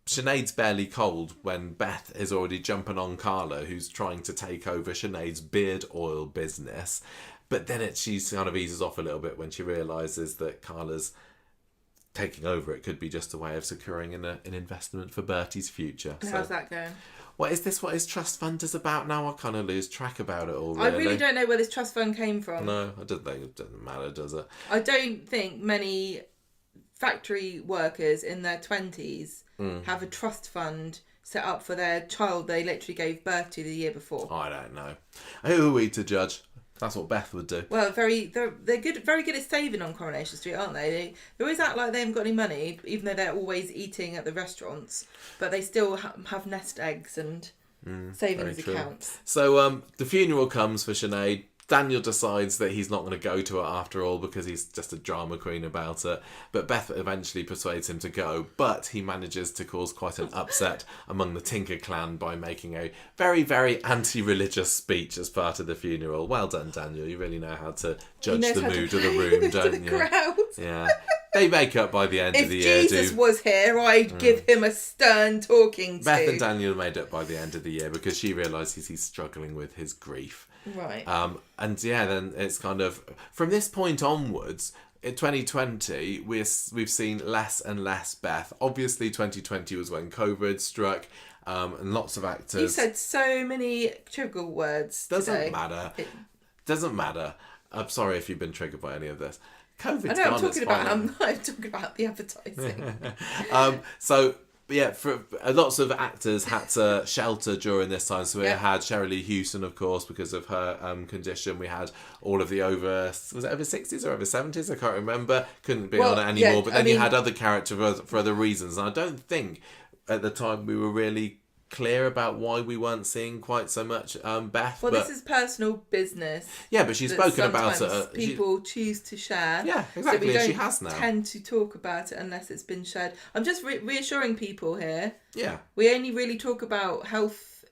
Sinead's barely cold when Beth is already jumping on Carla, who's trying to take over Sinead's beard oil business. But then she kind of eases off a little bit when she realises that Carla's taking over. It could be just a way of securing an investment for Bertie's future. And how's that going? What is this? What his trust fund is about now? I kind of lose track about it all. Really. I really don't know where this trust fund came from. No, I don't think it doesn't matter, does it? I don't think many factory workers in their 20s have a trust fund set up for their child they literally gave birth to the year before. I don't know. Who are we to judge? That's what Beth would do. Well, they're good, very good at saving on Coronation Street, aren't they? They always act like they haven't got any money, even though they're always eating at the restaurants. But they still have nest eggs and savings accounts. So the funeral comes for Sinead. Daniel decides that he's not going to go to it after all, because he's just a drama queen about it. But Beth eventually persuades him to go, but he manages to cause quite an upset among the Tinker clan by making a very, very anti-religious speech as part of the funeral. Well done, Daniel. You really know how to judge the mood of the room, don't you? Crowd. Yeah. They make up by the end of the year. If Jesus was here, I'd give him a stern talking to. Beth and Daniel made up by the end of the year, because she realises he's struggling with his grief. Right. And yeah, then it's kind of from this point onwards in 2020 we've seen less and less Beth. Obviously 2020 was when COVID struck, and lots of actors. You said so many trivial words. Doesn't matter. Doesn't matter. I'm sorry if you've been triggered by any of this. COVID's I know. gone, I'm talking about the advertising. So. Yeah, lots of actors had to shelter during this time. So we had Sheryl Lee Houston, of course, because of her condition. We had all of the over 60s or over 70s? I can't remember. Couldn't be on it anymore. Yeah, but then you had other characters for other reasons. And I don't think at the time we were really clear about why we weren't seeing quite so much Beth. Well, this is personal business. Yeah, but she's spoken about it. People choose to share. Yeah, exactly. So we don't she has now. tend to talk about it unless it's been shared. I'm just reassuring people here. Yeah. We only really talk about health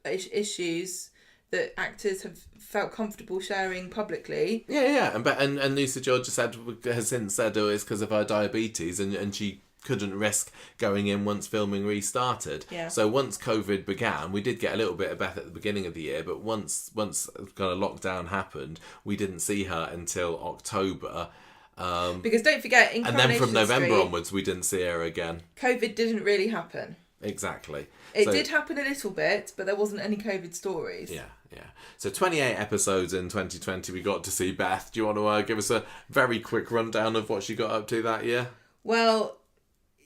issues that actors have felt comfortable sharing publicly. Yeah. And Lisa George has since said it's because of her diabetes, and she couldn't risk going in once filming restarted. Yeah. So once COVID began, we did get a little bit of Beth at the beginning of the year, but once kind of lockdown happened, we didn't see her until October. Because don't forget, in and then from November Street, onwards, we didn't see her again. COVID didn't really happen. Exactly. It did happen a little bit, but there wasn't any COVID stories. Yeah. So 28 episodes in 2020, we got to see Beth. Do you want to give us a very quick rundown of what she got up to that year? Well,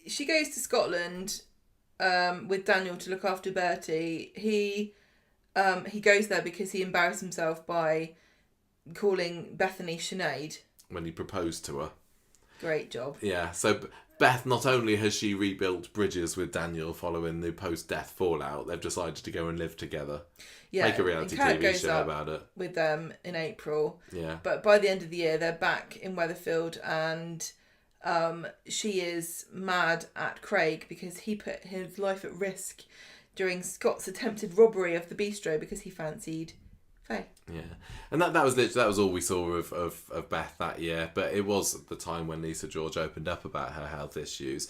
she goes to Scotland with Daniel to look after Bertie. He goes there because he embarrassed himself by calling Bethany Sinead. When he proposed to her. Great job. Yeah, so Beth, not only has she rebuilt bridges with Daniel following the post-death fallout, they've decided to go and live together. Yeah, make a reality TV show about it. With them in April. Yeah. But by the end of the year, they're back in Weatherfield, and she is mad at Craig because he put his life at risk during Scott's attempted robbery of the bistro because he fancied Faye. Yeah, and that was all we saw of Beth that year. But it was the time when Lisa George opened up about her health issues,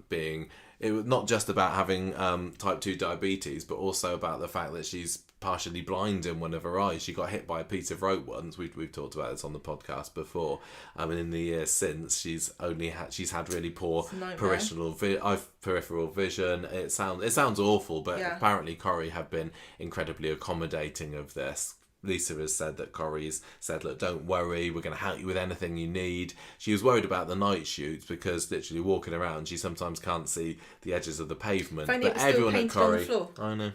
being it was not just about having type 2 diabetes, but also about the fact that she's partially blind in one of her eyes. She got hit by a piece of rope once. We've talked about this on the podcast before. And in the years since, she's had really poor peripheral vision. It sounds awful, but apparently Corrie have been incredibly accommodating of this. Lisa has said that Corrie's said, look, don't worry, we're going to help you with anything you need. She was worried about the night shoots because literally walking around, she sometimes can't see the edges of the pavement. But everyone at Corrie, I know,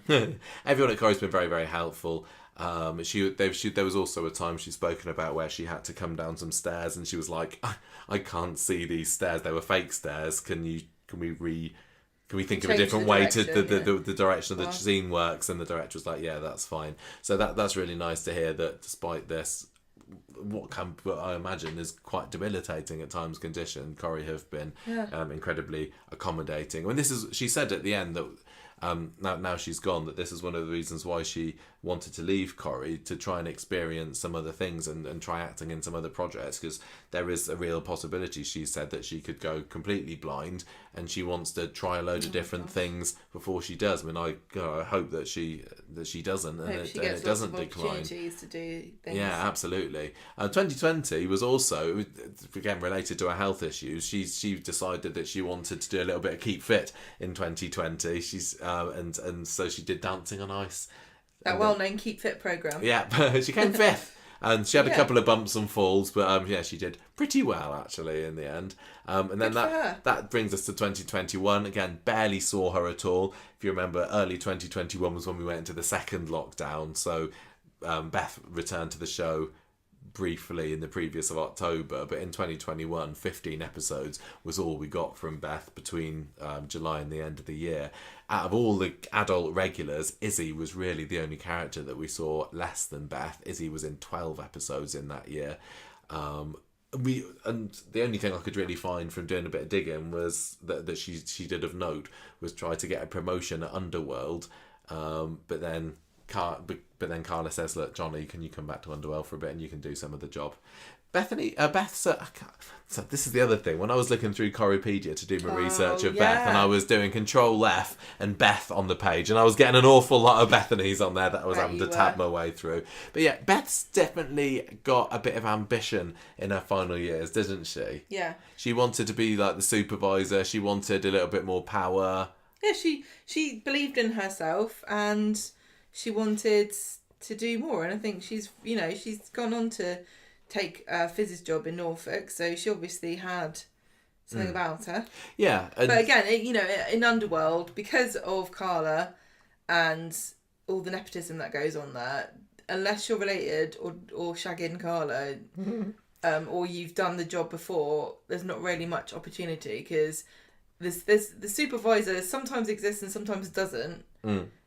everyone at Corrie's been very, very helpful. There was also a time she's spoken about where she had to come down some stairs and she was like, I can't see these stairs. They were fake stairs. Can we think of a different way to the direction of the scene works? And the director was like, yeah, that's fine. So that's really nice to hear that despite this, what I imagine is quite debilitating at times condition, Corrie have been incredibly accommodating. She said at the end that now she's gone, that this is one of the reasons why she wanted to leave Corrie, to try and experience some other things and try acting in some other projects, because there is a real possibility, she said, that she could go completely blind, and she wants to try a load of different things before she does. I mean, I hope that she doesn't, and it doesn't decline. Opportunities to do things. Yeah, absolutely. 2020 was also, again, related to her health issues. She decided that she wanted to do a little bit of keep fit in 2020. She's and so she did dancing on ice. That well-known Keep Fit programme. Yeah, she came fifth. And she had a couple of bumps and falls, but she did pretty well, actually, in the end. And then that brings us to 2021. Again, barely saw her at all. If you remember, early 2021 was when we went into the second lockdown. So Beth returned to the show briefly in the previous of October, but in 2021, 15 episodes was all we got from Beth between July and the end of the year. Out of all the adult regulars, Izzy was really the only character that we saw less than Beth. Izzy was in 12 episodes in that year. And the only thing I could really find from doing a bit of digging was that she did of note was try to get a promotion at Underworld, but then Carla says, look, Johnny, can you come back to Underworld for a bit and you can do some of the job? Beth, so this is the other thing. When I was looking through Corriepedia to do my research of Beth, and I was doing Control F and Beth on the page, and I was getting an awful lot of Bethany's on there that I was having to tab my way through. But yeah, Beth's definitely got a bit of ambition in her final years, doesn't she? Yeah. She wanted to be like the supervisor. She wanted a little bit more power. Yeah, she believed in herself and she wanted to do more. And I think she's gone on to take Fizz's job in Norfolk, so she obviously had something about her. Yeah. But again, in Underworld, because of Carla and all the nepotism that goes on there, unless you're related or shagging Carla, or you've done the job before, there's not really much opportunity, because there's the supervisor sometimes exists and sometimes doesn't.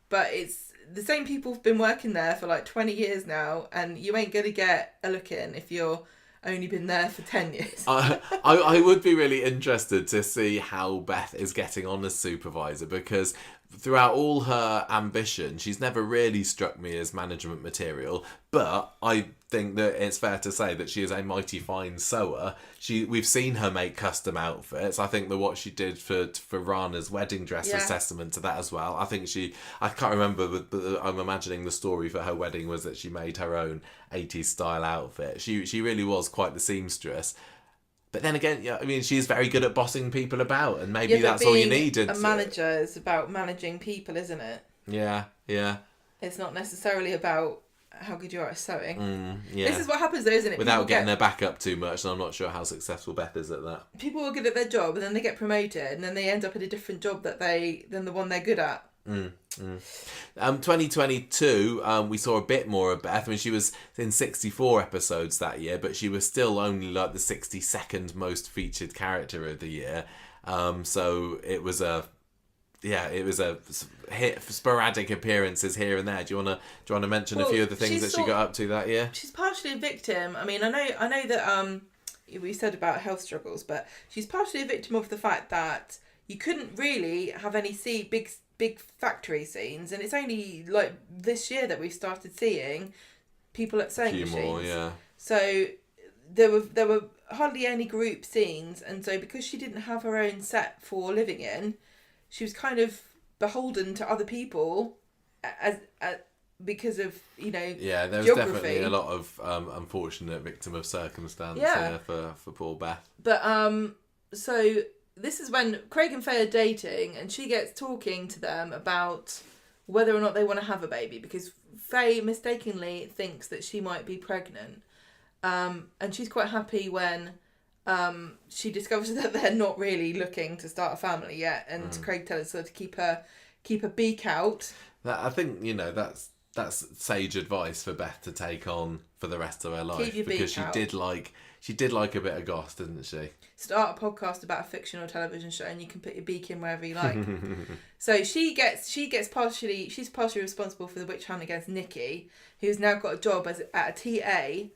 But it's the same people have been working there for like 20 years now, and you ain't going to get a look in if you're only been there for 10 years. I would be really interested to see how Beth is getting on as supervisor, because throughout all her ambition, she's never really struck me as management material, but I think that it's fair to say that she is a mighty fine sewer. We've seen her make custom outfits. I think that what she did for Rana's wedding dress was testament to that as well. I think I can't remember, but I'm imagining the story for her wedding was that she made her own 80s style outfit. She really was quite the seamstress. But then again, I mean, she's very good at bossing people about, and maybe that's all you need. A manager is about managing people, isn't it? Yeah. It's not necessarily about how good you are at sewing. Yeah. This is what happens though, isn't it? Without getting her back up too much, and I'm not sure how successful Beth is at that. People are good at their job, and then they get promoted, and then they end up at a different job than the one they're good at. 2022, we saw a bit more of Beth. I mean, she was in 64 episodes that year, but she was still only like the 62nd most featured character of the year. So it was a sporadic appearances here and there. Do you want to mention a few of the things that she got up to that year? She's partially a victim. I mean, I know that we said about health struggles, but she's partially a victim of the fact that you couldn't really have any big factory scenes, and it's only like this year that we've started seeing people at sewing few machines. more, yeah. So there were hardly any group scenes, and so because she didn't have her own set for living in, she was kind of beholden to other people as because of, you know, Yeah, there was geography. definitely a lot of unfortunate victim of circumstance Yeah. for poor Beth. But so this is when Craig and Faye are dating, and she gets talking to them about whether or not they want to have a baby, because Faye mistakenly thinks that she might be pregnant. And she's quite happy when she discovers that they're not really looking to start a family yet, and Craig tells her to keep her beak out. I think, you know, that's sage advice for Beth to take on for the rest of her life, Keep your because beak out. she did like a bit of goss, didn't she? Start a podcast about a fictional television show, and you can put your beak in wherever you like. So she's partially responsible for the witch hunt against Nikki, who's now got a job at a TA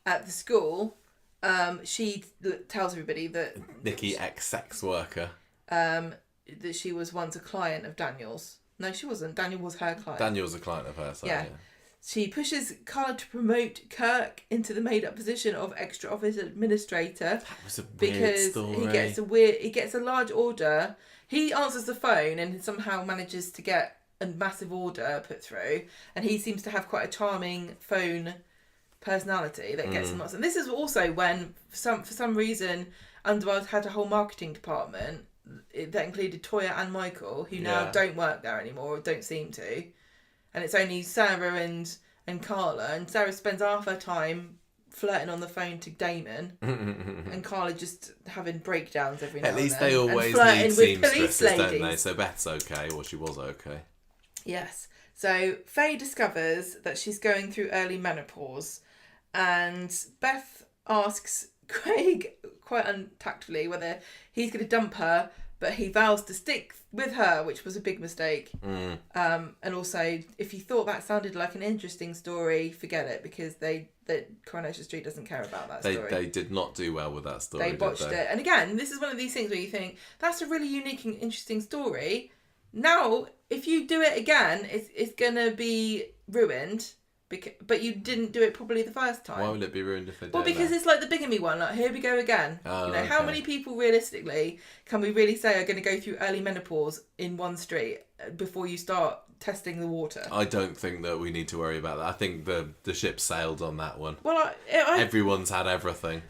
at the school. She tells everybody that Nikki, ex-sex worker. that she was once a client of Daniel's. No, she wasn't. Daniel was her client. Daniel's a client of hers. Yeah. She pushes Carla to promote Kirk into the made-up position of extra office administrator. That was a weird Because story. he gets a large order. He answers the phone and somehow manages to get a massive order put through. And he seems to have quite a charming phone personality that gets him lots. And this is also when, for some reason, Underworld had a whole marketing department that included Toya and Michael, who now don't work there anymore, or don't seem to. And it's only Sarah and Carla, and Sarah spends half her time flirting on the phone to Damon, and Carla just having breakdowns every now and then. At least they always need seamstresses, don't they? So Beth's okay, or she was okay. Yes. So Faye discovers that she's going through early menopause, and Beth asks Craig quite untactfully whether he's going to dump her, but he vows to stick with her, which was a big mistake. And also, if you thought that sounded like an interesting story, forget it, because Coronation Street doesn't care about that story. They did not do well with that story. They botched it. And again, this is one of these things where you think, that's a really unique and interesting story. Now, if you do it again, it's going to be ruined. But you didn't do it properly the first time. Why would it be ruined if they did? Well, because it's like the bigamy one. Like, here we go again. How many people realistically can we really say are going to go through early menopause in one street before you start testing the water? I don't think that we need to worry about that. I think the ship sailed on that one. Well, Everyone's had everything.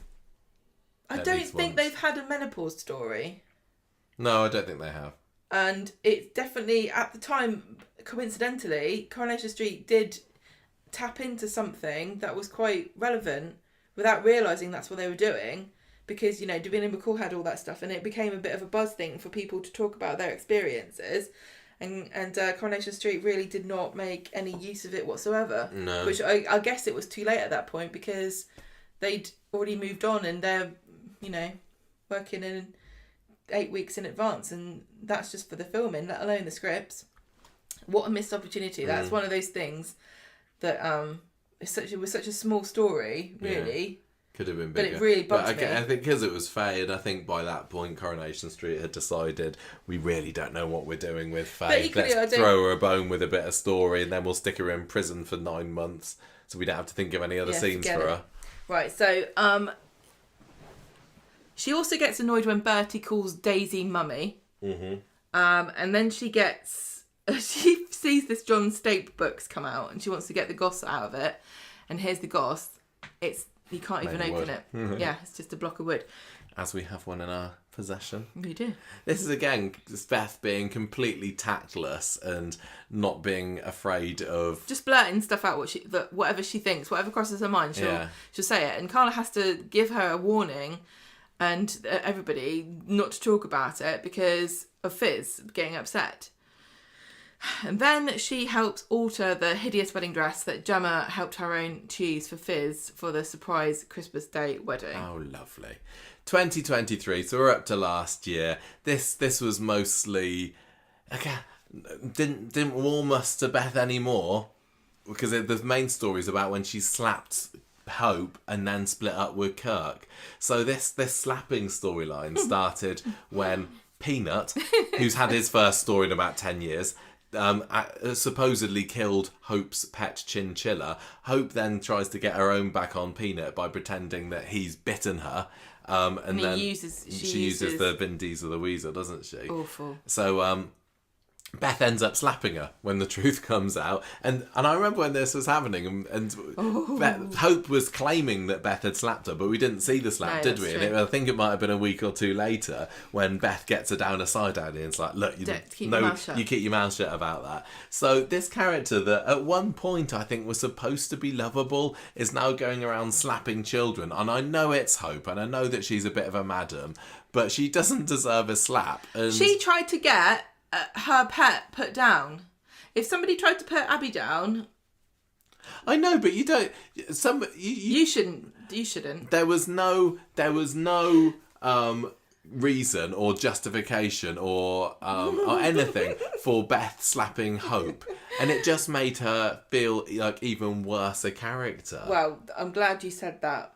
I don't think they've had a menopause story. No, I don't think they have. And it's definitely, at the time, coincidentally, Coronation Street did tap into something that was quite relevant without realising that's what they were doing, because, you know, Davina McCall had all that stuff, and it became a bit of a buzz thing for people to talk about their experiences, and Coronation Street really did not make any use of it whatsoever. No. Which I guess it was too late at that point, because they'd already moved on, and they're, you know, working in 8 weeks in advance, and that's just for the filming, let alone the scripts. What a missed opportunity. That's one of those things that it was such a small story, really. Yeah. Could have been bigger. But it really bugged me. I think because it was Faye, and I think by that point Coronation Street had decided we really don't know what we're doing with Faye. Equally, Let's throw her a bone with a bit of story, and then we'll stick her in prison for 9 months, so we don't have to think of any other scenes for her. Right, so she also gets annoyed when Bertie calls Daisy mummy. And then she sees this John Stape books come out, and she wants to get the goss out of it. And here's the goss. You can't even open it. Yeah, it's just a block of wood. As we have one in our possession. We do. This is, again, Beth being completely tactless and not being afraid of... Just blurting stuff out, whatever she thinks, whatever crosses her mind, she'll say it. And Carla has to give her a warning, and everybody, not to talk about it because of Fizz getting upset. And then she helps alter the hideous wedding dress that Gemma helped her own choose for Fizz for the surprise Christmas Day wedding. Oh, lovely. 2023, so we're up to last year. This was mostly... Okay, didn't warm us to Beth anymore, because the main story is about when she slapped Hope and then split up with Kirk. So this slapping storyline started when Peanut, who's had his first story in about 10 years, supposedly killed Hope's pet chinchilla. Hope then tries to get her own back on Peanut by pretending that he's bitten her. And then she uses the Vin Diesel the Weasel, doesn't she? Awful. So Beth ends up slapping her when the truth comes out. And I remember when this was happening, and Hope was claiming that Beth had slapped her, but we didn't see the slap, did we? And I think it might have been a week or two later when Beth gets her down a side alley and it's like, look, you keep your mouth shut about that. So this character that at one point I think was supposed to be lovable is now going around slapping children. And I know it's Hope, and I know that she's a bit of a madam, but she doesn't deserve a slap. And she tried to get her pet put down. If somebody tried to put Abby down, I know, but you don't. You shouldn't. You shouldn't. There was no reason or justification or anything for Beth slapping Hope, and it just made her feel like even worse a character. Well, I'm glad you said that.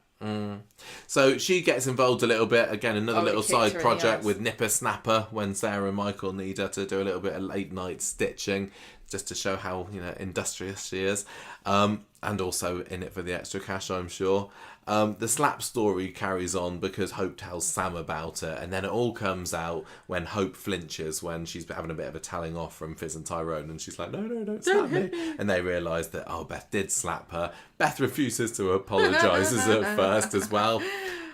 So she gets involved a little bit, again, another little side project with Nipper Snapper when Sarah and Michael need her to do a little bit of late night stitching just to show how industrious she is, and also in it for the extra cash, I'm sure. The slap story carries on because Hope tells Sam about it, and then it all comes out when Hope flinches when she's having a bit of a telling off from Fizz and Tyrone, and she's like, no, don't slap me. And they realise that, Beth did slap her. Beth refuses to apologise at first as well,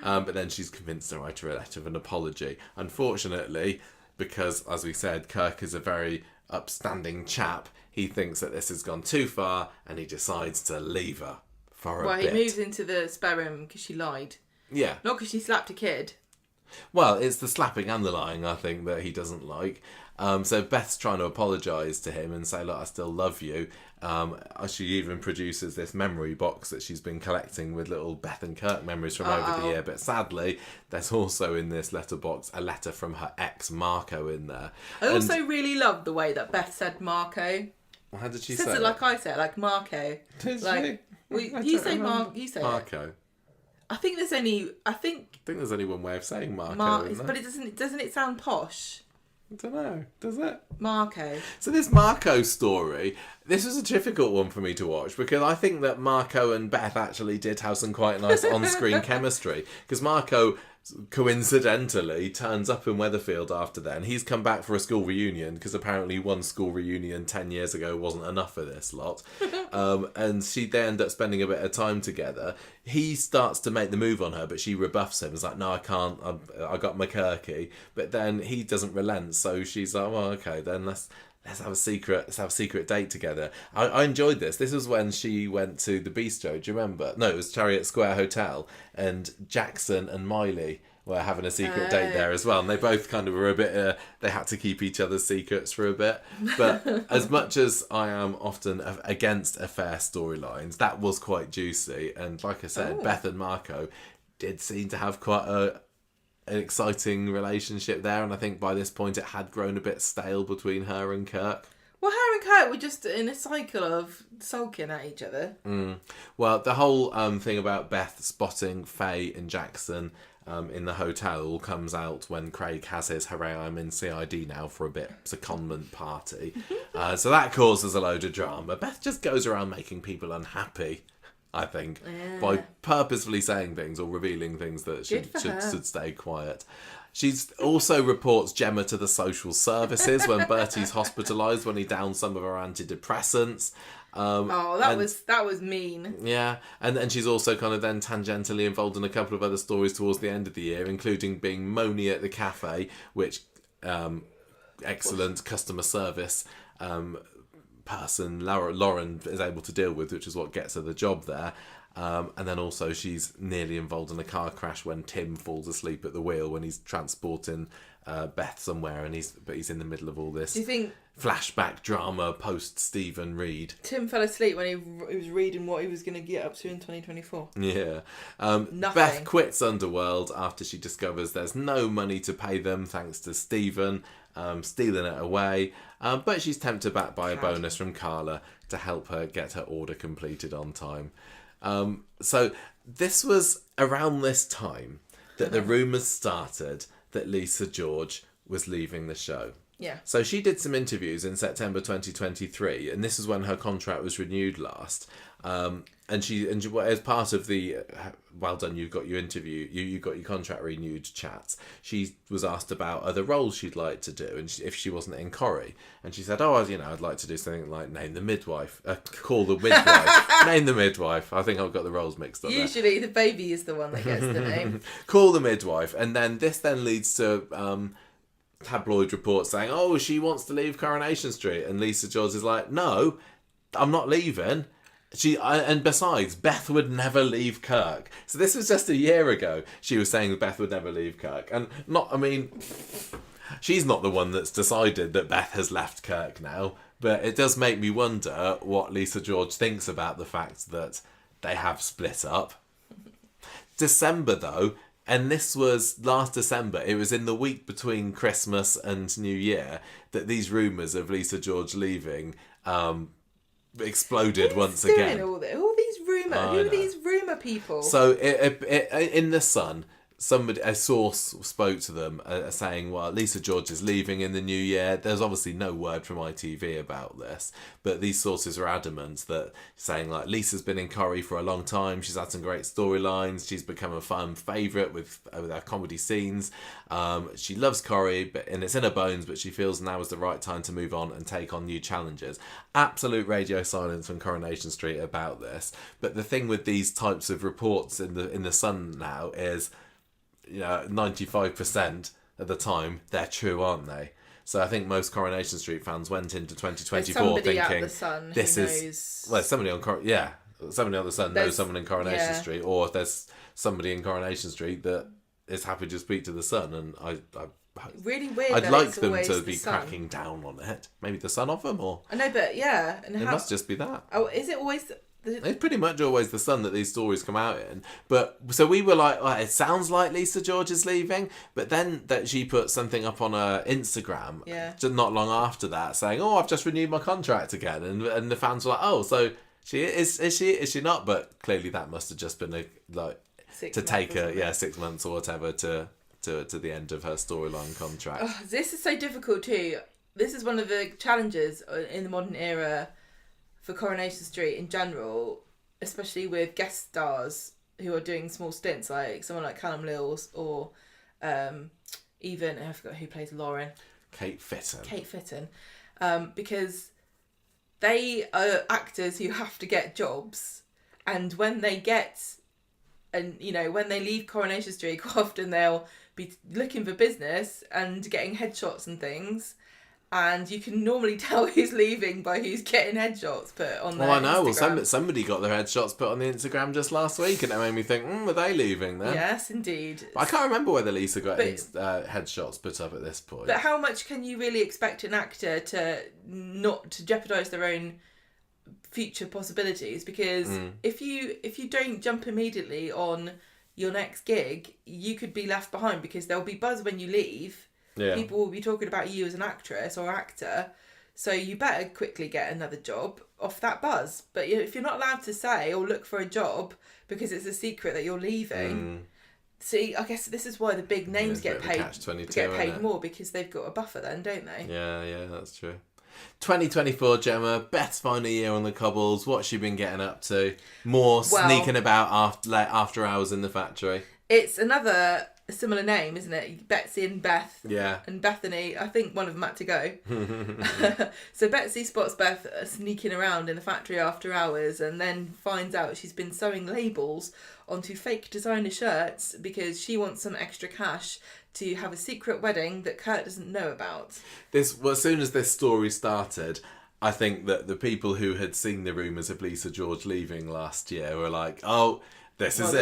but then she's convinced to write her a letter of an apology. Unfortunately, because, as we said, Kirk is a very upstanding chap, he thinks that this has gone too far, and he decides to leave her. He moves into the spare room because she lied. Yeah. Not because she slapped a kid. Well, it's the slapping and the lying, I think, that he doesn't like. So Beth's trying to apologise to him and say, look, I still love you. She even produces this memory box that she's been collecting with little Beth and Kirk memories from over the year. But sadly, there's also in this letterbox a letter from her ex, Marco, in there. I also really loved the way that Beth said Marco. Well, how did she say it? Like I said, like Marco. Did she? You say Marco. You say Marco. I think there's only. I think there's only one way of saying Marco. But it doesn't. Doesn't it sound posh? I don't know. Does it? Marco. So this Marco story, this was a difficult one for me to watch because I think that Marco and Beth actually did have some quite nice on-screen chemistry. Because Marco coincidentally turns up in Weatherfield after then. He's come back for a school reunion because apparently one school reunion 10 years ago wasn't enough for this lot. And they end up spending a bit of time together. He starts to make the move on her, but she rebuffs him. He's like, no, I can't. I got my Kirky. But then he doesn't relent. So she's like, well, okay, then let's have a secret date together. I enjoyed this. This was when she went to the bistro. Do you remember? No, it was Chariot Square Hotel, and Jackson and Miley were having a secret date there as well. And they both kind of were a bit. They had to keep each other's secrets for a bit. But as much as I am often against affair storylines, that was quite juicy. And like I said, Beth and Marco did seem to have quite an exciting relationship there, and I think by this point it had grown a bit stale between her and Kirk. Well, her and Kirk were just in a cycle of sulking at each other. Well, the whole thing about Beth spotting Faye and Jackson in the hotel all comes out when Craig has his hooray I'm in CID now for a bit secondment party. So that causes a load of drama. Beth just goes around making people unhappy, I think, by purposefully saying things or revealing things that should stay quiet. She also reports Gemma to the social services when Bertie's hospitalised when he downed some of her antidepressants. That was mean. Yeah, and she's also kind of then tangentially involved in a couple of other stories towards the end of the year, including being moany at the cafe, which excellent customer service person Lauren is able to deal with, which is what gets her the job there. And then also she's nearly involved in a car crash when Tim falls asleep at the wheel when he's transporting Beth somewhere, and he's in the middle of all this. Do you think flashback drama post Stephen Reed? Tim fell asleep when he was reading what he was going to get up to in 2024. Yeah. Nothing. Beth quits Underworld after she discovers there's no money to pay them thanks to Stephen stealing it away. But she's tempted back by a bonus from Carla to help her get her order completed on time. So this was around this time that the rumours started that Lisa George was leaving the show. Yeah. So she did some interviews in September 2023, and this is when her contract was renewed last. And she as part of the well done, you got your interview, you got your contract renewed chats. She was asked about other roles she'd like to do, and if she wasn't in Corrie, and she said, I'd like to do something like name the midwife, call the midwife, name the midwife. I think I've got the roles mixed up. Usually the baby is the one that gets the name. Call the midwife, and then this leads to tabloid reports saying, she wants to leave Coronation Street, and Lisa George is like, no, I'm not leaving. And besides, Beth would never leave Kirk. So this was just a year ago. She was saying that Beth would never leave Kirk, and she's not the one that's decided that Beth has left Kirk now. But it does make me wonder what Lisa George thinks about the fact that they have split up. December though. And this was last December. It was in the week between Christmas and New Year that these rumours of Lisa George leaving exploded once again. All these rumours. Who are these rumour people? So in The Sun, a source spoke to them saying, well, Lisa George is leaving in the new year. There's obviously no word from ITV about this, but these sources are adamant that saying like Lisa's been in Corrie for a long time. She's had some great storylines. She's become a fan favourite with her comedy scenes. She loves Corrie, and it's in her bones, but she feels now is the right time to move on and take on new challenges. Absolute radio silence from Coronation Street about this. But the thing with these types of reports in the Sun now is, 95% of the time they're true, aren't they? So I think most Coronation Street fans went into 2024 thinking the Sun this knows... is somebody on the Sun knows someone in Coronation Street, or there's somebody in Coronation Street that is happy to speak to the Sun, and I really weird. I'd that like it's them always to the be Sun. cracking down on it. Maybe the Sun of them, or I know, but yeah, and it must just be that. Oh, is it always? It's pretty much always the Sun that these stories come out in. But so we were like, it sounds like Lisa George is leaving, but then that she put something up on her Instagram, just not long after that, saying, "I've just renewed my contract again," and the fans were like, so she is she not? But clearly that must have just been to take her 6 months or whatever to the end of her storyline contract. Oh, this is so difficult too. This is one of the challenges in the modern era for Coronation Street in general, especially with guest stars who are doing small stints, like someone like Callum Lills or even, I forgot who plays Lauren. Kate Fitton. Because they are actors who have to get jobs, and when they when they leave Coronation Street, quite often they'll be looking for business and getting headshots and things. And you can normally tell who's leaving by who's getting headshots put on their Instagram. Well, somebody got their headshots put on the Instagram just last week, and it made me think, were they leaving then? Yes, indeed. But I can't remember whether Lisa got headshots put up at this point. But how much can you really expect an actor to not to jeopardise their own future possibilities? Because if you don't jump immediately on your next gig, you could be left behind, because there'll be buzz when you leave. Yeah. People will be talking about you as an actress or actor, so you better quickly get another job off that buzz. But if you're not allowed to say or look for a job because it's a secret that you're leaving, see, I guess this is why the big names get paid more, because they've got a buffer then, don't they? Yeah, that's true. 2024, Gemma, Beth's final year on the cobbles. What's she been getting up to? More sneaking about after hours in the factory. It's another similar name, isn't it? Betsy and Beth. Yeah. And Bethany. I think one of them had to go. So Betsy spots Beth sneaking around in the factory after hours, and then finds out she's been sewing labels onto fake designer shirts because she wants some extra cash to have a secret wedding that Kurt doesn't know about. As soon as this story started, I think that the people who had seen the rumours of Lisa George leaving last year were like, This is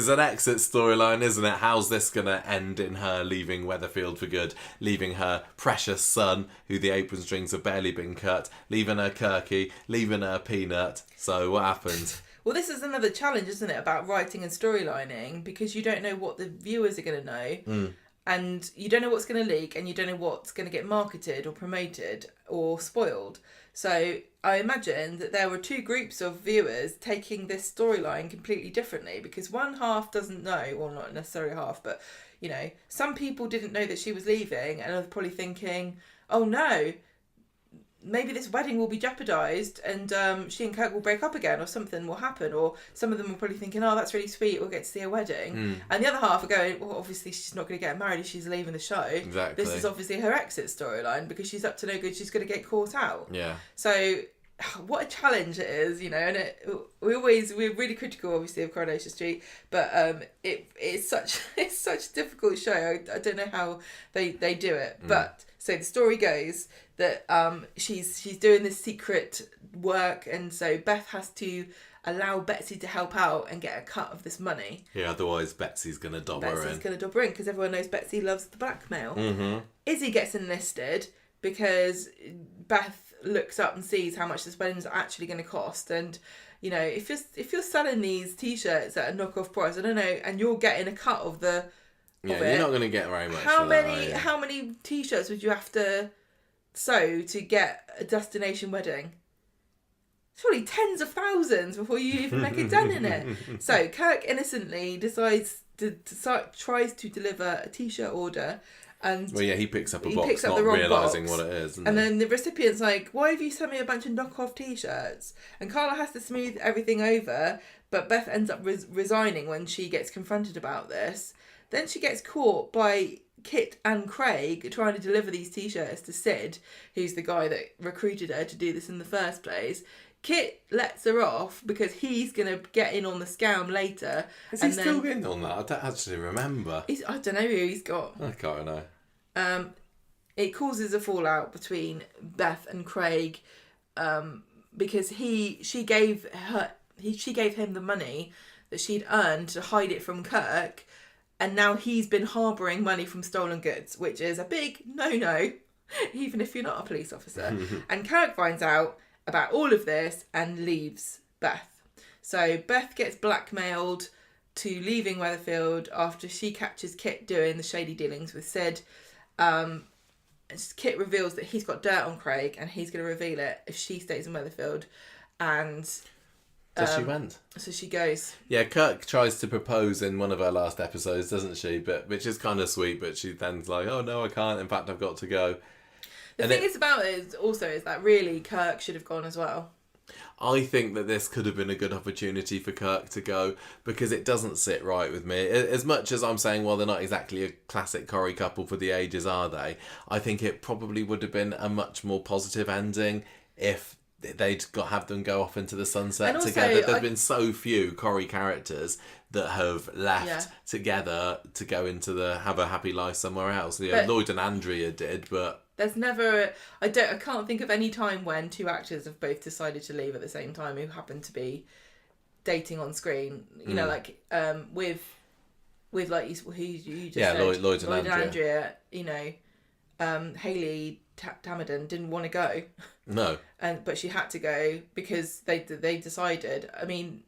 an exit storyline, isn't it? How's this going to end in her leaving Weatherfield for good, leaving her precious son, who the apron strings have barely been cut, leaving her Kirky, leaving her Peanut. So what happened? Well, this is another challenge, isn't it, about writing and storylining, because you don't know what the viewers are going to know. and you don't know what's going to leak, and you don't know what's going to get marketed or promoted or spoiled. So I imagine that there were two groups of viewers taking this storyline completely differently, because one half doesn't know, well, not necessarily half, but, you know, some people didn't know that she was leaving and are probably thinking, oh no, maybe this wedding will be jeopardised and she and Kirk will break up again, or something will happen. Or some of them were probably thinking, oh, that's really sweet, we'll get to see a wedding. And the other half are going, well, obviously she's not going to get married if she's leaving the show. Exactly. This is obviously her exit storyline, because she's up to no good, she's going to get caught out. Yeah. So what a challenge it is, you know. And we're really critical, obviously, of Coronation Street, but it's such a difficult show. I don't know how they do it. But so the story goes that she's doing this secret work, and so Beth has to allow Betsy to help out and get a cut of this money. Yeah, otherwise Betsy's going to dob her in. Because everyone knows Betsy loves the blackmail. Izzy gets enlisted because Beth looks up and sees how much this wedding's actually going to cost. And, you know, if you're selling these t-shirts at a knockoff price, I don't know, and you're getting a cut of the... Yeah, you're not going to get very much. How many t-shirts would you have to sew to get a destination wedding? Surely tens of thousands before you even make a dent in it. So Kirk innocently tries to deliver a t-shirt order, and he picks up a box, not realising what it is. And then the recipient's like, why have you sent me a bunch of knockoff t-shirts? And Carla has to smooth everything over, but Beth ends up resigning when she gets confronted about this. Then she gets caught by Kit and Craig trying to deliver these t-shirts to Sid, who's the guy that recruited her to do this in the first place. Kit lets her off because he's going to get in on the scam later. Is he still in on that? I don't actually remember. I don't know who he's got. I can't know. It causes a fallout between Beth and Craig, because she gave him the money that she'd earned to hide it from Kirk, and now he's been harbouring money from stolen goods, which is a big no-no, even if you're not a police officer. And Kirk finds out about all of this and leaves Beth. So Beth gets blackmailed to leaving Weatherfield after she catches Kit doing the shady dealings with Sid. Kit reveals that he's got dirt on Craig, and he's going to reveal it if she stays in Weatherfield. And so she went. So she goes. Yeah, Kirk tries to propose in one of her last episodes, doesn't she? But which is kind of sweet, but she then's like, oh no, I can't. In fact, I've got to go. The thing is about it is that really Kirk should have gone as well. I think that this could have been a good opportunity for Kirk to go, because it doesn't sit right with me. As much as I'm saying, well, they're not exactly a classic Corrie couple for the ages, are they? I think it probably would have been a much more positive ending if they'd have them go off into the sunset together. There's been so few Corrie characters that have left together to go into have a happy life somewhere else. Lloyd and Andrea did, but there's never I can't think of any time when two actors have both decided to leave at the same time who happen to be dating on screen. You know, like with like who you just said, Lloyd and Andrea. You know, Hayley Tamadan didn't want to go. No. But she had to go because they decided. I mean,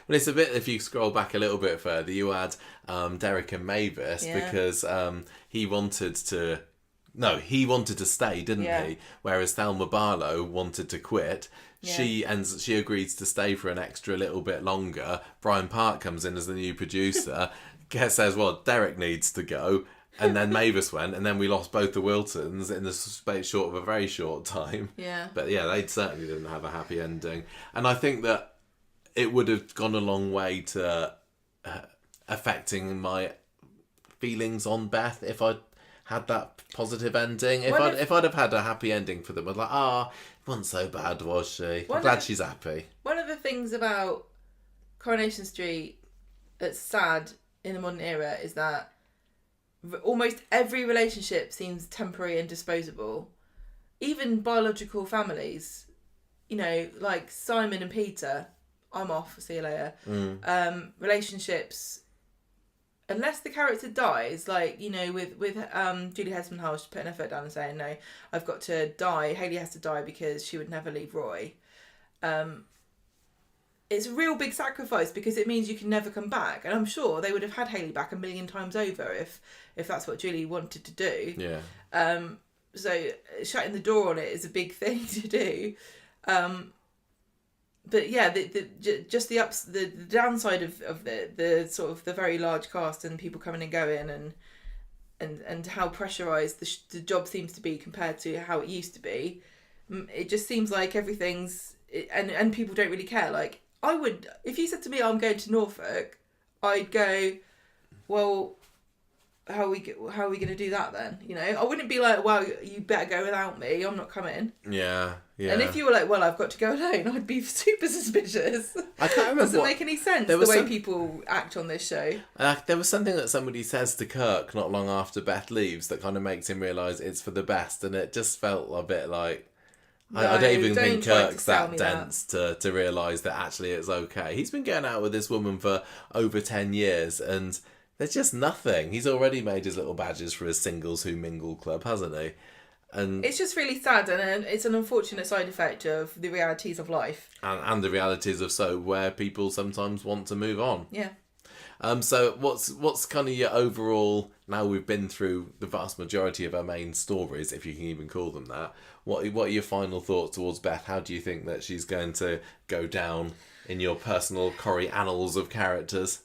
well, it's a bit, if you scroll back a little bit further, you had Derek and Mavis, because he wanted to stay, didn't he? Whereas Thelma Barlow wanted to quit. Yeah. She agrees to stay for an extra little bit longer. Brian Park comes in as the new producer. Says, well, Derek needs to go. And then Mavis went, and then we lost both the Wiltons in the space short of a very short time. Yeah. But yeah, they certainly didn't have a happy ending. And I think that it would have gone a long way to affecting my feelings on Beth if I'd had that positive ending. If I'd have had a happy ending for them, I'd like, it wasn't so bad, was she? I'm glad she's happy. One of the things about Coronation Street that's sad in the modern era is that almost every relationship seems temporary and disposable. Even biological families, you know, like Simon and Peter, I'm off, see you later. Relationships, unless the character dies, like, you know, with Julie Hesmondhalgh putting her foot down and saying, no, I've got to die, Hayley has to die because she would never leave Roy. it's a real big sacrifice because it means you can never come back. And I'm sure they would have had Hayley back a million times over if that's what Julie wanted to do. Yeah. So shutting the door on it is a big thing to do. But yeah, just the downside of the sort of the very large cast and people coming and going and how pressurised the job seems to be compared to how it used to be. It just seems like everything's and people don't really care. Like I would, if you said to me I'm going to Norfolk, I'd go, well, how are we going to do that then? You know, I wouldn't be like, well, you better go without me. I'm not coming. Yeah. And if you were like, well, I've got to go alone, I'd be super suspicious. I can't remember. Doesn't make any sense the way people act on this show. There was something that somebody says to Kirk not long after Beth leaves that kind of makes him realise it's for the best, and it just felt a bit like. I don't even think Kirk's that dense to realise that actually it's okay. He's been going out with this woman for over 10 years and there's just nothing. He's already made his little badges for his Singles Who Mingle club, hasn't he? And it's just really sad and it's an unfortunate side effect of the realities of life. And the realities of soap where people sometimes want to move on. Yeah. So what's kind of your overall, now we've been through the vast majority of our main stories, if you can even call them that, what are your final thoughts towards Beth? How do you think that she's going to go down in your personal Corrie annals of characters?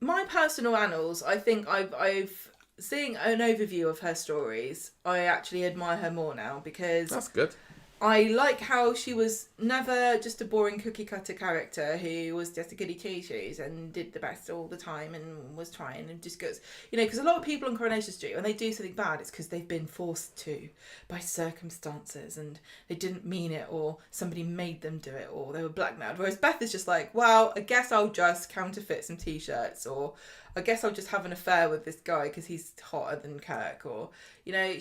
My personal annals, I think I've seeing an overview of her stories, I actually admire her more now because That's good. I like how she was never just a boring cookie cutter character who was just a goody two shoes and did the best all the time and was trying and just goes, you know, because a lot of people on Coronation Street, when they do something bad, it's because they've been forced to by circumstances and they didn't mean it or somebody made them do it or they were blackmailed. Whereas Beth is just like, well, I guess I'll just counterfeit some t-shirts or I guess I'll just have an affair with this guy because he's hotter than Kirk, or you know,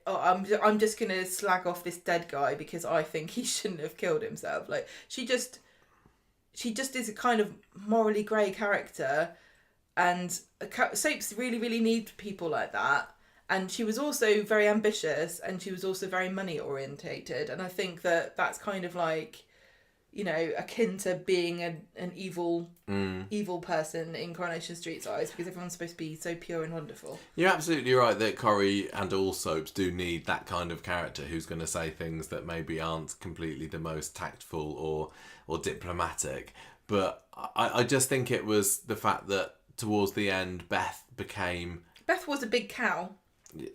I'm just gonna slag off this dead guy because I think he shouldn't have killed himself. Like she just is a kind of morally grey character, and soaps really need people like that. And she was also very ambitious, and she was also very money orientated, and I think that that's kind of like, you know, akin to being an evil person in Coronation Street's eyes, because everyone's supposed to be so pure and wonderful. You're absolutely right that Corrie and all soaps do need that kind of character who's going to say things that maybe aren't completely the most tactful or diplomatic. But I just think it was the fact that towards the end Beth was a big cow.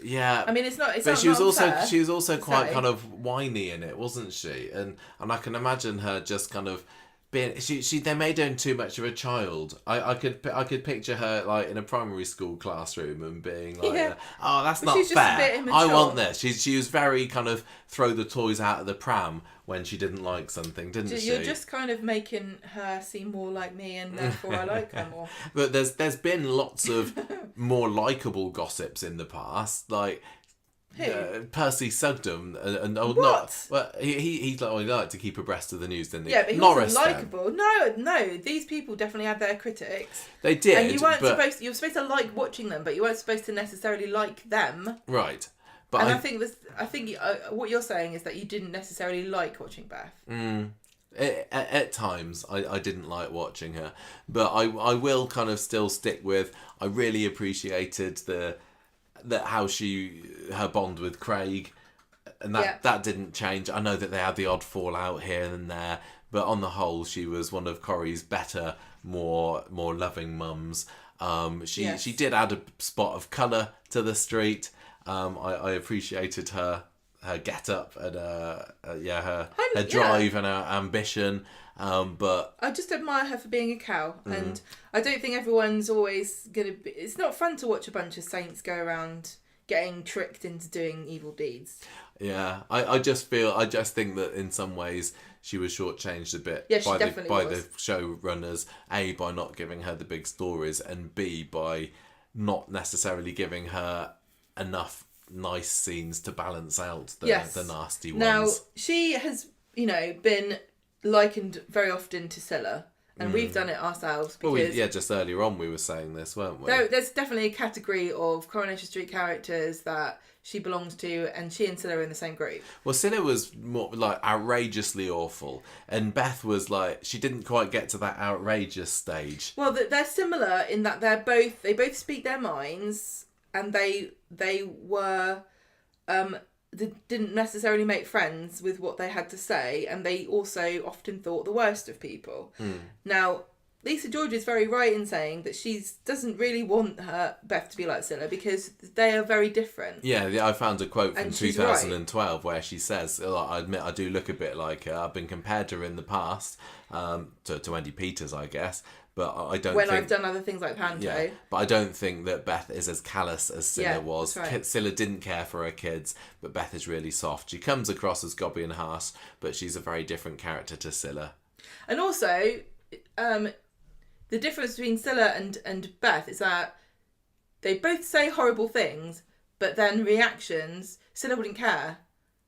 Yeah, I mean it's not. But she was also quite kind of whiny in it, wasn't she? And I can imagine her just kind of being. They made her too much of a child. I could picture her like in a primary school classroom and being like, "Oh, that's not fair. I want this." She was very kind of throw the toys out of the pram when she didn't like something, didn't she? You're just kind of making her seem more like me, and therefore I like her more. But there's been lots of more likeable gossips in the past, like Percy Sugden and what? Well, he liked to keep abreast of the news, didn't he? Yeah, but he wasn't likeable. No, these people definitely had their critics. They did, and you weren't supposed. You were supposed to like watching them, but you weren't supposed to necessarily like them. Right. But and I think what you're saying is that you didn't necessarily like watching Beth. At times, I didn't like watching her, but I will kind of still stick with. I really appreciated how her bond with Craig, and that didn't change. I know that they had the odd fallout here and there, but on the whole, she was one of Corrie's better, more loving mums. She did add a spot of colour to the street. I appreciated her get up and her drive and her ambition. But I just admire her for being a cow, and I don't think everyone's always gonna be. It's not fun to watch a bunch of saints go around getting tricked into doing evil deeds. Yeah, I just think that in some ways she was shortchanged a bit by the showrunners. A, by not giving her the big stories, and B, by not necessarily giving her enough nice scenes to balance out the nasty ones. Now, she has, been likened very often to Scylla, and we've done it ourselves. Because just earlier on we were saying this, weren't we? There's definitely a category of Coronation Street characters that she belongs to, and she and Scylla are in the same group. Well, Scylla was more like outrageously awful, and Beth was like, she didn't quite get to that outrageous stage. Well, they're similar in that they both speak their minds, and they were they didn't necessarily make friends with what they had to say, and they also often thought the worst of people. Now, Lisa George is very right in saying that she doesn't really want her Beth to be like Scylla because they are very different. Yeah, I found a quote from And she's 2012 where she says, I admit I do look a bit like her. I've been compared to her in the past, to Wendy Peters, I guess, but I don't When think... I've done other things like Panto. Yeah, but I don't think that Beth is as callous as Scylla Yeah, was. that's right. Scylla didn't care for her kids, but Beth is really soft. She comes across as gobby and harsh, but she's a very different character to Scylla. And also, the difference between Scylla and Beth is that they both say horrible things, but then reactions, Scylla wouldn't care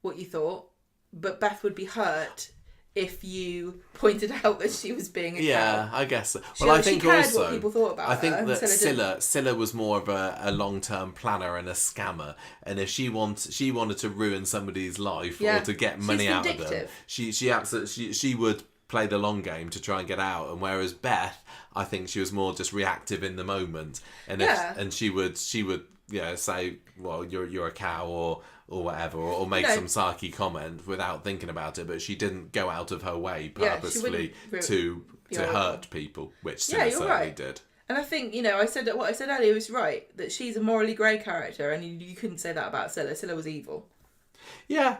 what you thought, but Beth would be hurt if you pointed out that she was being a cow. I guess so. She, Well, I she think cared also what people thought about I think her, and that Scylla was more of a long-term planner and a scammer, and if she wanted to ruin somebody's life or to get money She's out of them, vindictive. she absolutely she would play the long game to try and get out. And whereas Beth, I think she was more just reactive in the moment, and she would say, well, you're a cow or whatever, or make some sarky comment without thinking about it, but she didn't go out of her way purposefully to hurt people, which Scylla certainly did. And I think, what I said earlier was right, that she's a morally grey character, and you couldn't say that about Scylla. Scylla was evil. Yeah,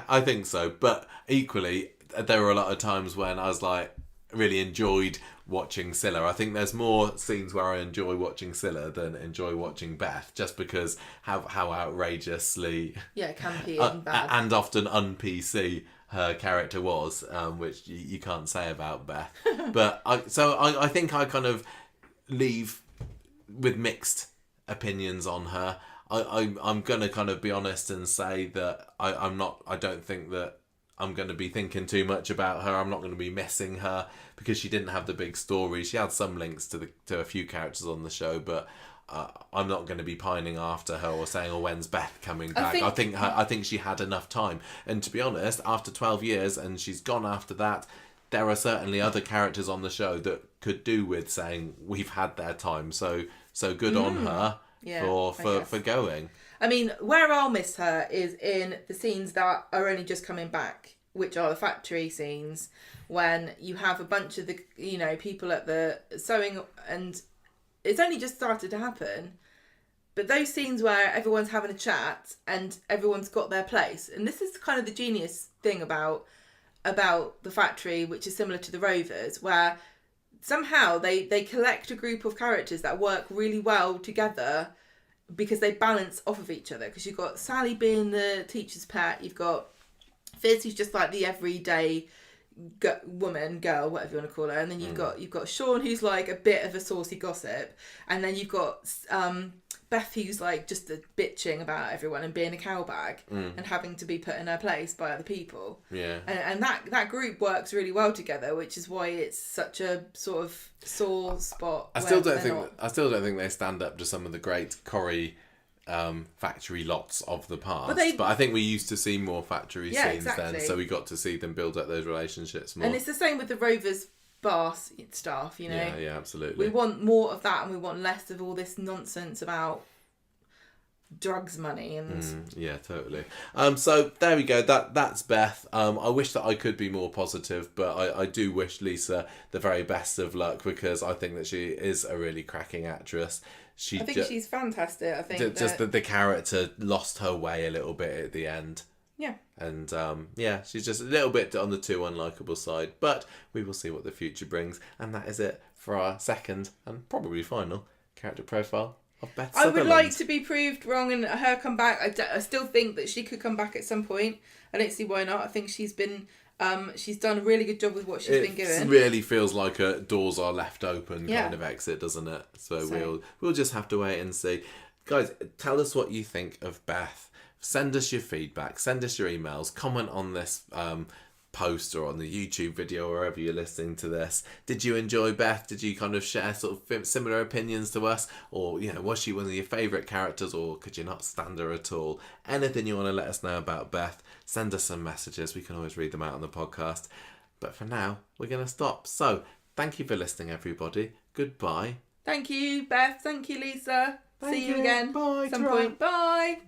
I think so. But equally, there were a lot of times when I was like, really enjoyed watching Scylla. I think there's more scenes where I enjoy watching Scylla than enjoy watching Beth, just because how outrageously campy and bad and often un-PC her character was, which you can't say about Beth. But I think I kind of leave with mixed opinions on her. I'm gonna kind of be honest and say that I don't think that I'm going to be thinking too much about her. I'm not going to be missing her because she didn't have the big story. She had some links to a few characters on the show, but I'm not going to be pining after her or saying, "Oh, when's Beth coming back?" I think she had enough time. And to be honest, after 12 years and she's gone after that, there are certainly other characters on the show that could do with saying we've had their time. So good on her for going. I mean, where I'll miss her is in the scenes that are only just coming back, which are the factory scenes, when you have a bunch of the, people at the sewing, and it's only just started to happen. But those scenes where everyone's having a chat and everyone's got their place, and this is kind of the genius thing about the factory, which is similar to the Rovers, where somehow they collect a group of characters that work really well together, because they balance off of each other. Because you've got Sally being the teacher's pet, you've got Fizz, who's just like the everyday girl, whatever you want to call her, and then you've got Sean, who's like a bit of a saucy gossip, and then you've got Beth, who's like just bitching about everyone and being a cowbag and having to be put in her place by other people. Yeah, and that group works really well together, which is why it's such a sort of sore spot. I still don't think they stand up to some of the great Corrie factory lots of the past. But I think we used to see more factory scenes then, so we got to see them build up those relationships more. And it's the same with the Rovers bar staff, Yeah, absolutely. We want more of that, and we want less of all this nonsense about drugs money and yeah, totally. So there we go, that's Beth. I wish that I could be more positive, but I do wish Lisa the very best of luck, because I think that she is a really cracking actress. I think she's fantastic. I think just that the character lost her way a little bit at the end. Yeah. And she's just a little bit on the too unlikable side, but we will see what the future brings. And that is it for our second and probably final character profile of Beth Sutherland. I would like to be proved wrong and her come back. I still think that she could come back at some point. I don't see why not. I think she's been she's done a really good job with what she's been given. It really feels like doors are left open kind of exit, doesn't it? So we'll just have to wait and see. Guys, tell us what you think of Beth. Send us your feedback. Send us your emails. Comment on this post or on the YouTube video, wherever you're listening to this. Did you enjoy Beth? Did you kind of share sort of similar opinions to us? Or, was she one of your favourite characters, or could you not stand her at all? Anything you want to let us know about Beth, send us some messages. We can always read them out on the podcast. But for now, we're going to stop. So, thank you for listening, everybody. Goodbye. Thank you, Beth. Thank you, Lisa. Thank See you you. again Bye. at some Ta-ra. point. Bye.